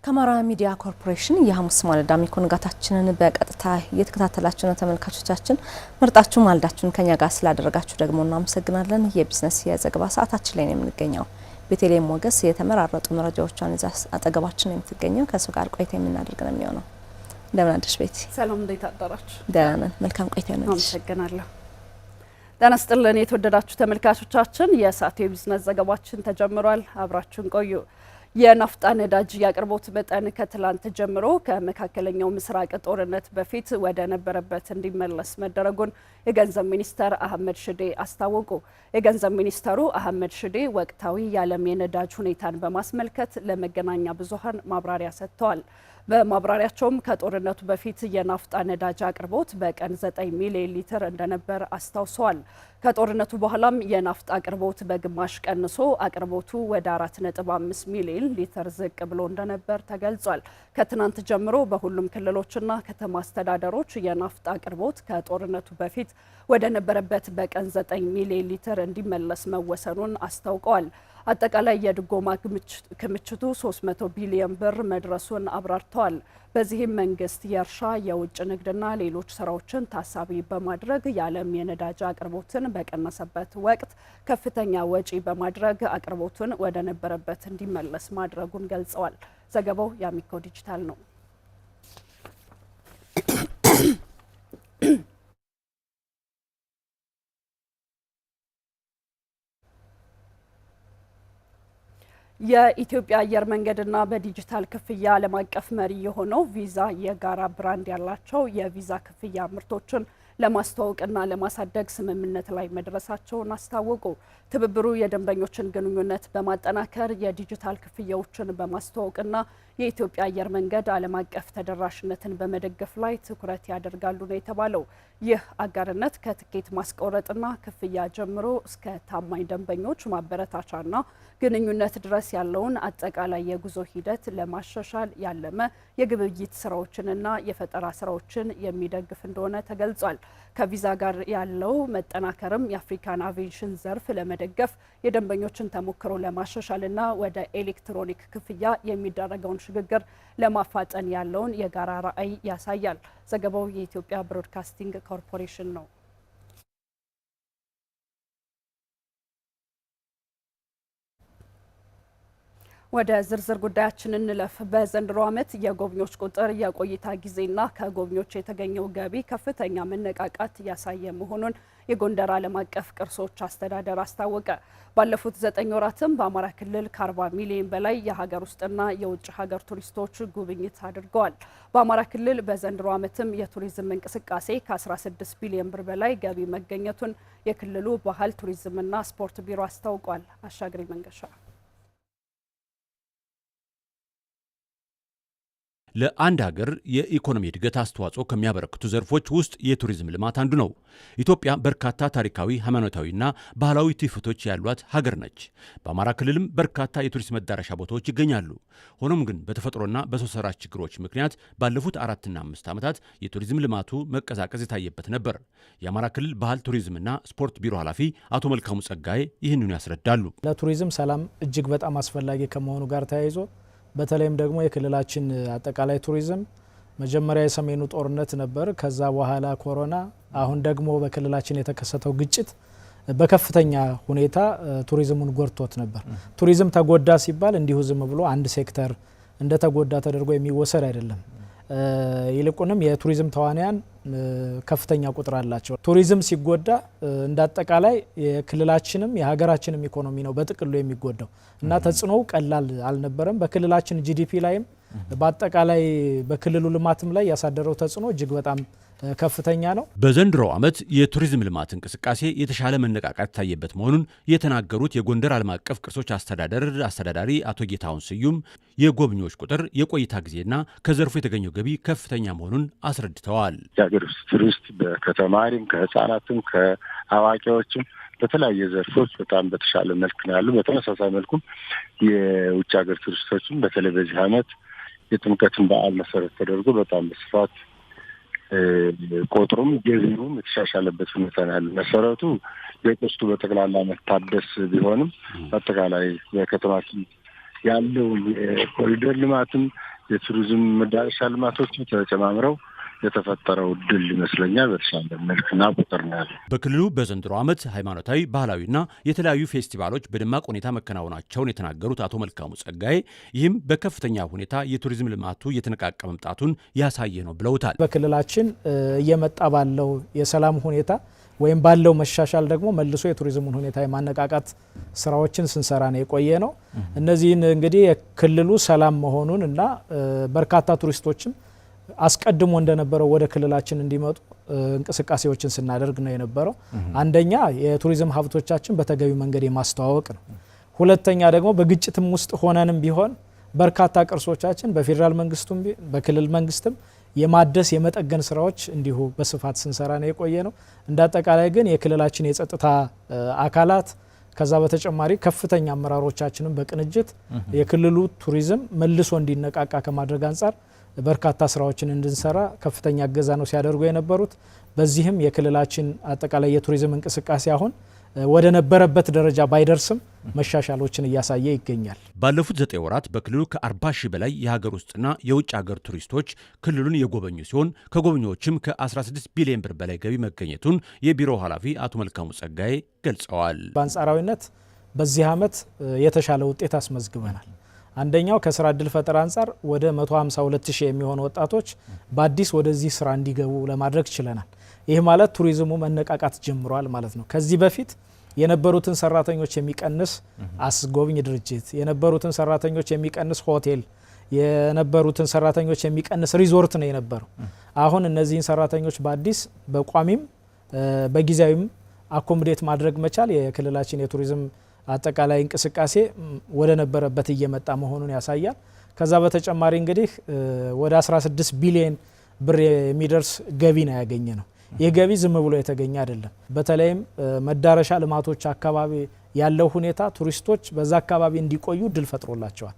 ከአማራ ሚዲያ ኮርፖሬሽን የሐሙስ ማለዳ ንጋታችንን በቀጥታ እየተከታተላችሁ ነው ተመልካቾቻችን። መርጣችሁ ማለዳችሁን ከኛ ጋር ስላደረጋችሁ ደግሞ እናመሰግናለን። የቢዝነስ የዘገባ ሰዓታችን ላይ ነው የምንገኘው። ቤተልሔም ሞገስ የተመራረጡ መረጃዎቿን ይዛ አጠገባችን ነው የምትገኘው። ከሱ ጋር ቆይታ የምናደርግ ነው የሚሆነው። እንደምን አደርሽ ቤቲ? ሰላም፣ እንዴት አደራችሁ? ደህና ነን። መልካም ቆይታ ነው። አመሰግናለሁ። ጤና ይስጥልን የተወደዳችሁ ተመልካቾቻችን፣ የሰዓቱ የቢዝነስ ዘገባችን ተጀምሯል። አብራችሁን ቆዩ። የናፍጣ ነዳጅ የአቅርቦት መጠን ከትላንት ጀምሮ ከመካከለኛው ምስራቅ ጦርነት በፊት ወደ ነበረበት እንዲመለስ መደረጉን የገንዘብ ሚኒስተር አህመድ ሽዴ አስታወቁ። የገንዘብ ሚኒስተሩ አህመድ ሽዴ ወቅታዊ የዓለም የነዳጅ ሁኔታን በማስመልከት ለመገናኛ ብዙሃን ማብራሪያ ሰጥተዋል። በማብራሪያቸውም ከጦርነቱ በፊት የናፍጣ ነዳጅ አቅርቦት በቀን 9 ሚሊዮን ሊትር እንደነበር አስታውሰዋል። ከጦርነቱ በኋላም የናፍጣ አቅርቦት በግማሽ ቀንሶ አቅርቦቱ ወደ 4.5 ሚሊዮን ሊትር ዝቅ ብሎ እንደነበር ተገልጿል። ከትናንት ጀምሮ በሁሉም ክልሎችና ከተማ አስተዳደሮች የናፍጣ አቅርቦት ከጦርነቱ በፊት ወደ ነበረበት በቀን 9 ሚሊዮን ሊትር እንዲመለስ መወሰኑን አስታውቀዋል። አጠቃላይ የድጎማ ክምችቱ 300 ቢሊዮን ብር መድረሱን አብራርተዋል። በዚህም መንግስት የእርሻ የውጭ ንግድና ሌሎች ስራዎችን ታሳቢ በማድረግ የዓለም የነዳጅ አቅርቦትን በቀነሰበት ወቅት ከፍተኛ ወጪ በማድረግ አቅርቦቱን ወደ ነበረበት እንዲመለስ ማድረጉን ገልጸዋል። ዘገባው የአሚኮ ዲጂታል ነው። የኢትዮጵያ አየር መንገድና በዲጂታል ክፍያ ዓለም አቀፍ መሪ የሆነው ቪዛ የጋራ ብራንድ ያላቸው የቪዛ ክፍያ ምርቶችን ለማስተዋወቅና ለማሳደግ ስምምነት ላይ መድረሳቸውን አስታወቁ። ትብብሩ የደንበኞችን ግንኙነት በማጠናከር የዲጂታል ክፍያዎችን በማስተዋወቅና የኢትዮጵያ አየር መንገድ ዓለም አቀፍ ተደራሽነትን በመደገፍ ላይ ትኩረት ያደርጋሉ ነው የተባለው። ይህ አጋርነት ከትኬት ማስቆረጥና ክፍያ ጀምሮ እስከ ታማኝ ደንበኞች ማበረታቻና ግንኙነት ድረስ ያለውን አጠቃላይ የጉዞ ሂደት ለማሻሻል ያለመ የግብይት ስራዎችንና የፈጠራ ስራዎችን የሚደግፍ እንደሆነ ተገልጿል። ከቪዛ ጋር ያለው መጠናከርም የአፍሪካን አቪዬሽን ዘርፍ ለመደገፍ የደንበኞችን ተሞክሮ ለማሻሻልና ወደ ኤሌክትሮኒክ ክፍያ የሚደረገውን ሽግግር ለማፋጠን ያለውን የጋራ ራዕይ ያሳያል። ዘገባው የኢትዮጵያ ብሮድካስቲንግ ኮርፖሬሽን ነው። ወደ ዝርዝር ጉዳያችን እንለፍ። በዘንድሮ ዓመት የጎብኚዎች ቁጥር፣ የቆይታ ጊዜና ከጎብኚዎች የተገኘው ገቢ ከፍተኛ መነቃቃት ያሳየ መሆኑን የጎንደር ዓለም አቀፍ ቅርሶች አስተዳደር አስታወቀ። ባለፉት 9 ወራትም በአማራ ክልል ከ40 ሚሊዮን በላይ የሀገር ውስጥና የውጭ ሀገር ቱሪስቶች ጉብኝት አድርገዋል። በአማራ ክልል በዘንድሮ ዓመትም የቱሪዝም እንቅስቃሴ ከ16 ቢሊዮን ብር በላይ ገቢ መገኘቱን የክልሉ ባህል ቱሪዝምና ስፖርት ቢሮ አስታውቋል። አሻግሪ መንገሻ ለአንድ ሀገር የኢኮኖሚ እድገት አስተዋጽኦ ከሚያበረክቱ ዘርፎች ውስጥ የቱሪዝም ልማት አንዱ ነው። ኢትዮጵያ በርካታ ታሪካዊ፣ ሃይማኖታዊና ባህላዊ ትውፊቶች ያሏት ሀገር ነች። በአማራ ክልልም በርካታ የቱሪስት መዳረሻ ቦታዎች ይገኛሉ። ሆኖም ግን በተፈጥሮና በሰው ሰራሽ ችግሮች ምክንያት ባለፉት 4 እና 5 ዓመታት የቱሪዝም ልማቱ መቀዛቀዝ የታየበት ነበር። የአማራ ክልል ባህል ቱሪዝምና ስፖርት ቢሮ ኃላፊ አቶ መልካሙ ጸጋዬ ይህንኑ ያስረዳሉ። ለቱሪዝም ሰላም እጅግ በጣም አስፈላጊ ከመሆኑ ጋር ተያይዞ በተለይም ደግሞ የክልላችን አጠቃላይ ቱሪዝም መጀመሪያ የሰሜኑ ጦርነት ነበር። ከዛ በኋላ ኮሮና፣ አሁን ደግሞ በክልላችን የተከሰተው ግጭት በከፍተኛ ሁኔታ ቱሪዝሙን ጎድቶት ነበር። ቱሪዝም ተጎዳ ሲባል እንዲሁ ዝም ብሎ አንድ ሴክተር እንደተጎዳ ተደርጎ የሚወሰድ አይደለም። ይልቁንም የቱሪዝም ተዋንያን ከፍተኛ ቁጥር አላቸው። ቱሪዝም ሲጎዳ እንዳጠቃላይ የክልላችንም የሀገራችንም ኢኮኖሚ ነው በጥቅሉ የሚጎዳው እና ተጽዕኖው ቀላል አልነበረም። በክልላችን ጂዲፒ ላይም በአጠቃላይ በክልሉ ልማትም ላይ ያሳደረው ተጽዕኖ እጅግ በጣም ከፍተኛ ነው። በዘንድሮው ዓመት የቱሪዝም ልማት እንቅስቃሴ የተሻለ መነቃቃት ታየበት መሆኑን የተናገሩት የጎንደር ዓለም አቀፍ ቅርሶች አስተዳደር አስተዳዳሪ አቶ ጌታሁን ስዩም የጎብኚዎች ቁጥር፣ የቆይታ ጊዜና ከዘርፉ የተገኘው ገቢ ከፍተኛ መሆኑን አስረድተዋል። የሀገር ውስጥ ቱሪስት ከተማሪም ከህፃናትም ከአዋቂዎችም በተለያየ ዘርፎች በጣም በተሻለ መልክ ነው ያሉ። በተመሳሳይ መልኩም የውጭ ሀገር ቱሪስቶችም በተለይ በዚህ ዓመት የጥምቀትን በዓል መሰረት ተደርጎ በጣም በስፋት ቁጥሩም ገቢውም የተሻሻለበት ሁኔታ ነው ያለው። መሰረቱ የቅርሱ በጠቅላላ መታደስ ቢሆንም አጠቃላይ በከተማችን ያለው የኮሪደር ልማትም የቱሪዝም መዳረሻ ልማቶች ተጨማምረው የተፈጠረው ድል ይመስለኛል በተሻለ መልክና ቁጥር ነው ያለው። በክልሉ በዘንድሮ ዓመት ሃይማኖታዊ፣ ባህላዊና የተለያዩ ፌስቲቫሎች በደማቅ ሁኔታ መከናወናቸውን የተናገሩት አቶ መልካሙ ጸጋዬ ይህም በከፍተኛ ሁኔታ የቱሪዝም ልማቱ እየተነቃቃ መምጣቱን ያሳየ ነው ብለውታል። በክልላችን እየመጣ ባለው የሰላም ሁኔታ ወይም ባለው መሻሻል ደግሞ መልሶ የቱሪዝሙን ሁኔታ የማነቃቃት ስራዎችን ስንሰራ ነው የቆየ ነው። እነዚህን እንግዲህ የክልሉ ሰላም መሆኑን እና በርካታ ቱሪስቶችም አስቀድሞ እንደነበረው ወደ ክልላችን እንዲመጡ እንቅስቃሴዎችን ስናደርግ ነው የነበረው። አንደኛ የቱሪዝም ሀብቶቻችን በተገቢ መንገድ የማስተዋወቅ ነው። ሁለተኛ ደግሞ በግጭትም ውስጥ ሆነንም ቢሆን በርካታ ቅርሶቻችን በፌዴራል መንግስቱም በክልል መንግስትም የማደስ የመጠገን ስራዎች እንዲሁ በስፋት ስንሰራ ነው የቆየ ነው። እንዳጠቃላይ ግን የክልላችን የጸጥታ አካላት ከዛ በተጨማሪ ከፍተኛ አመራሮቻችንም በቅንጅት የክልሉ ቱሪዝም መልሶ እንዲነቃቃ ከማድረግ አንጻር በርካታ ስራዎችን እንድንሰራ ከፍተኛ እገዛ ነው ሲያደርጉ የነበሩት። በዚህም የክልላችን አጠቃላይ የቱሪዝም እንቅስቃሴ አሁን ወደ ነበረበት ደረጃ ባይደርስም መሻሻሎችን እያሳየ ይገኛል። ባለፉት 9 ወራት በክልሉ ከ40 ሺህ በላይ የሀገር ውስጥና የውጭ ሀገር ቱሪስቶች ክልሉን የጎበኙ ሲሆን ከጎብኚዎችም ከ16 ቢሊዮን ብር በላይ ገቢ መገኘቱን የቢሮው ኃላፊ አቶ መልካሙ ጸጋዬ ገልጸዋል። በአንጻራዊነት በዚህ ዓመት የተሻለ ውጤት አስመዝግበናል። አንደኛው ከስራ እድል ፈጠራ አንጻር ወደ 152 ሺህ የሚሆኑ ወጣቶች በአዲስ ወደዚህ ስራ እንዲገቡ ለማድረግ ችለናል። ይህ ማለት ቱሪዝሙ መነቃቃት ጀምሯል ማለት ነው። ከዚህ በፊት የነበሩትን ሰራተኞች የሚቀንስ አስጎብኝ ድርጅት፣ የነበሩትን ሰራተኞች የሚቀንስ ሆቴል፣ የነበሩትን ሰራተኞች የሚቀንስ ሪዞርት ነው የነበረው። አሁን እነዚህን ሰራተኞች በአዲስ በቋሚም በጊዜያዊም አኮሞዴት ማድረግ መቻል የክልላችን የቱሪዝም አጠቃላይ እንቅስቃሴ ወደ ነበረበት እየመጣ መሆኑን ያሳያል። ከዛ በተጨማሪ እንግዲህ ወደ 16 ቢሊዮን ብር የሚደርስ ገቢ ነው ያገኘ ነው። ይህ ገቢ ዝም ብሎ የተገኘ አይደለም። በተለይም መዳረሻ ልማቶች አካባቢ ያለው ሁኔታ ቱሪስቶች በዛ አካባቢ እንዲቆዩ እድል ፈጥሮላቸዋል።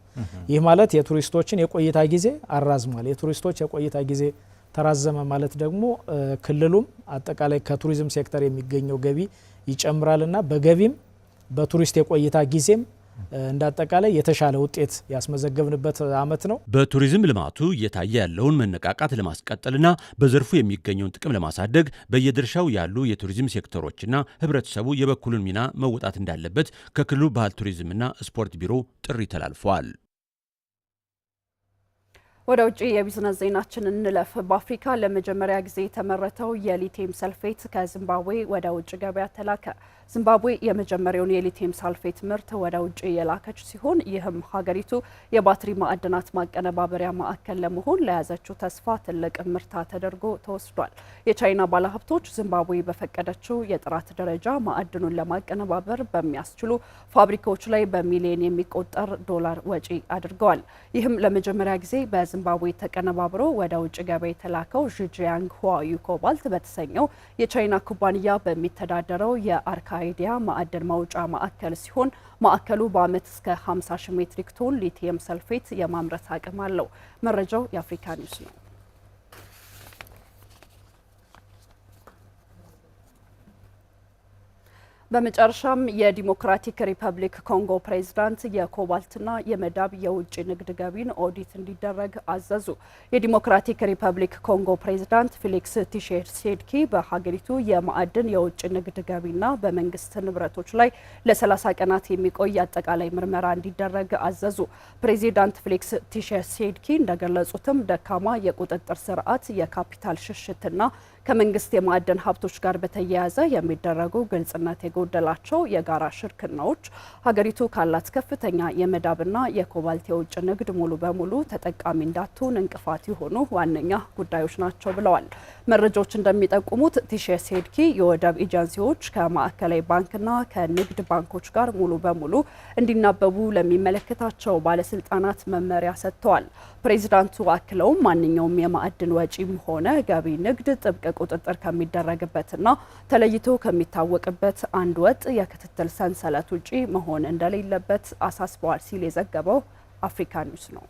ይህ ማለት የቱሪስቶችን የቆይታ ጊዜ አራዝሟል። የቱሪስቶች የቆይታ ጊዜ ተራዘመ ማለት ደግሞ ክልሉም አጠቃላይ ከቱሪዝም ሴክተር የሚገኘው ገቢ ይጨምራልና በገቢም በቱሪስት የቆይታ ጊዜም እንዳጠቃላይ የተሻለ ውጤት ያስመዘገብንበት ዓመት ነው። በቱሪዝም ልማቱ እየታየ ያለውን መነቃቃት ለማስቀጠልና በዘርፉ የሚገኘውን ጥቅም ለማሳደግ በየድርሻው ያሉ የቱሪዝም ሴክተሮችና ህብረተሰቡ የበኩሉን ሚና መወጣት እንዳለበት ከክልሉ ባህል ቱሪዝምና ስፖርት ቢሮ ጥሪ ተላልፏል። ወደ ውጭ የቢዝነስ ዜናችን እንለፍ። በአፍሪካ ለመጀመሪያ ጊዜ የተመረተው የሊቲየም ሰልፌት ከዚምባብዌ ወደ ውጭ ገበያ ተላከ። ዚምባብዌ የመጀመሪያውን የሊቲየም ሳልፌት ምርት ወደ ውጭ የላከች ሲሆን ይህም ሀገሪቱ የባትሪ ማዕድናት ማቀነባበሪያ ማዕከል ለመሆን ለያዘችው ተስፋ ትልቅ ምርታ ተደርጎ ተወስዷል። የቻይና ባለሀብቶች ዚምባብዌ በፈቀደችው የጥራት ደረጃ ማዕድኑን ለማቀነባበር በሚያስችሉ ፋብሪካዎች ላይ በሚሊዮን የሚቆጠር ዶላር ወጪ አድርገዋል። ይህም ለመጀመሪያ ጊዜ በዚምባብዌ ተቀነባብሮ ወደ ውጭ ገበያ የተላከው ዢጂያንግ ሁዋዩ ኮባልት በተሰኘው የቻይና ኩባንያ በሚተዳደረው የአርካ አይዲያ ማዕድን ማውጫ ማዕከል ሲሆን ማዕከሉ በአመት እስከ 50 ሺህ ሜትሪክ ቶን ሊቲየም ሰልፌት የማምረት አቅም አለው። መረጃው የአፍሪካ ኒውስ ነው። በመጨረሻም የዲሞክራቲክ ሪፐብሊክ ኮንጎ ፕሬዝዳንት የኮባልትና የመዳብ የውጭ ንግድ ገቢን ኦዲት እንዲደረግ አዘዙ። የዲሞክራቲክ ሪፐብሊክ ኮንጎ ፕሬዝዳንት ፌሊክስ ቲሼሴድኪ በሀገሪቱ የማዕድን የውጭ ንግድ ገቢና በመንግስት ንብረቶች ላይ ለ30 ቀናት የሚቆይ አጠቃላይ ምርመራ እንዲደረግ አዘዙ። ፕሬዚዳንት ፌሊክስ ቲሼሴድኪ እንደገለጹትም ደካማ የቁጥጥር ስርዓት፣ የካፒታል ሽሽትና ከመንግስት የማዕድን ሀብቶች ጋር በተያያዘ የሚደረጉ ግልጽነት የጎደላቸው የጋራ ሽርክናዎች ሀገሪቱ ካላት ከፍተኛ የመዳብና የኮባልት የውጭ ንግድ ሙሉ በሙሉ ተጠቃሚ እንዳትሆን እንቅፋት የሆኑ ዋነኛ ጉዳዮች ናቸው ብለዋል። መረጃዎች እንደሚጠቁሙት ቲሼሴድኪ የወደብ ኤጀንሲዎች ከማዕከላዊ ባንክና ከንግድ ባንኮች ጋር ሙሉ በሙሉ እንዲናበቡ ለሚመለከታቸው ባለስልጣናት መመሪያ ሰጥተዋል። ፕሬዚዳንቱ አክለውም ማንኛውም የማዕድን ወጪም ሆነ ገቢ ንግድ ጥብቅ ቁጥጥር ከሚደረግበትና ተለይቶ ከሚታወቅበት አንድ ወጥ የክትትል ሰንሰለት ውጪ መሆን እንደሌለበት አሳስበዋል ሲል የዘገበው አፍሪካ ኒውስ ነው።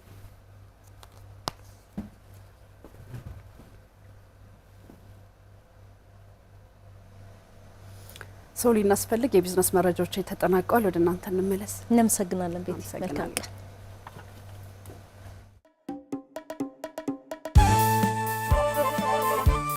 ሶሊ እናስፈልግ የቢዝነስ መረጃዎች ተጠናቀዋል። ወደ እናንተ እንመለስ። እናመሰግናለን ቤት መልካም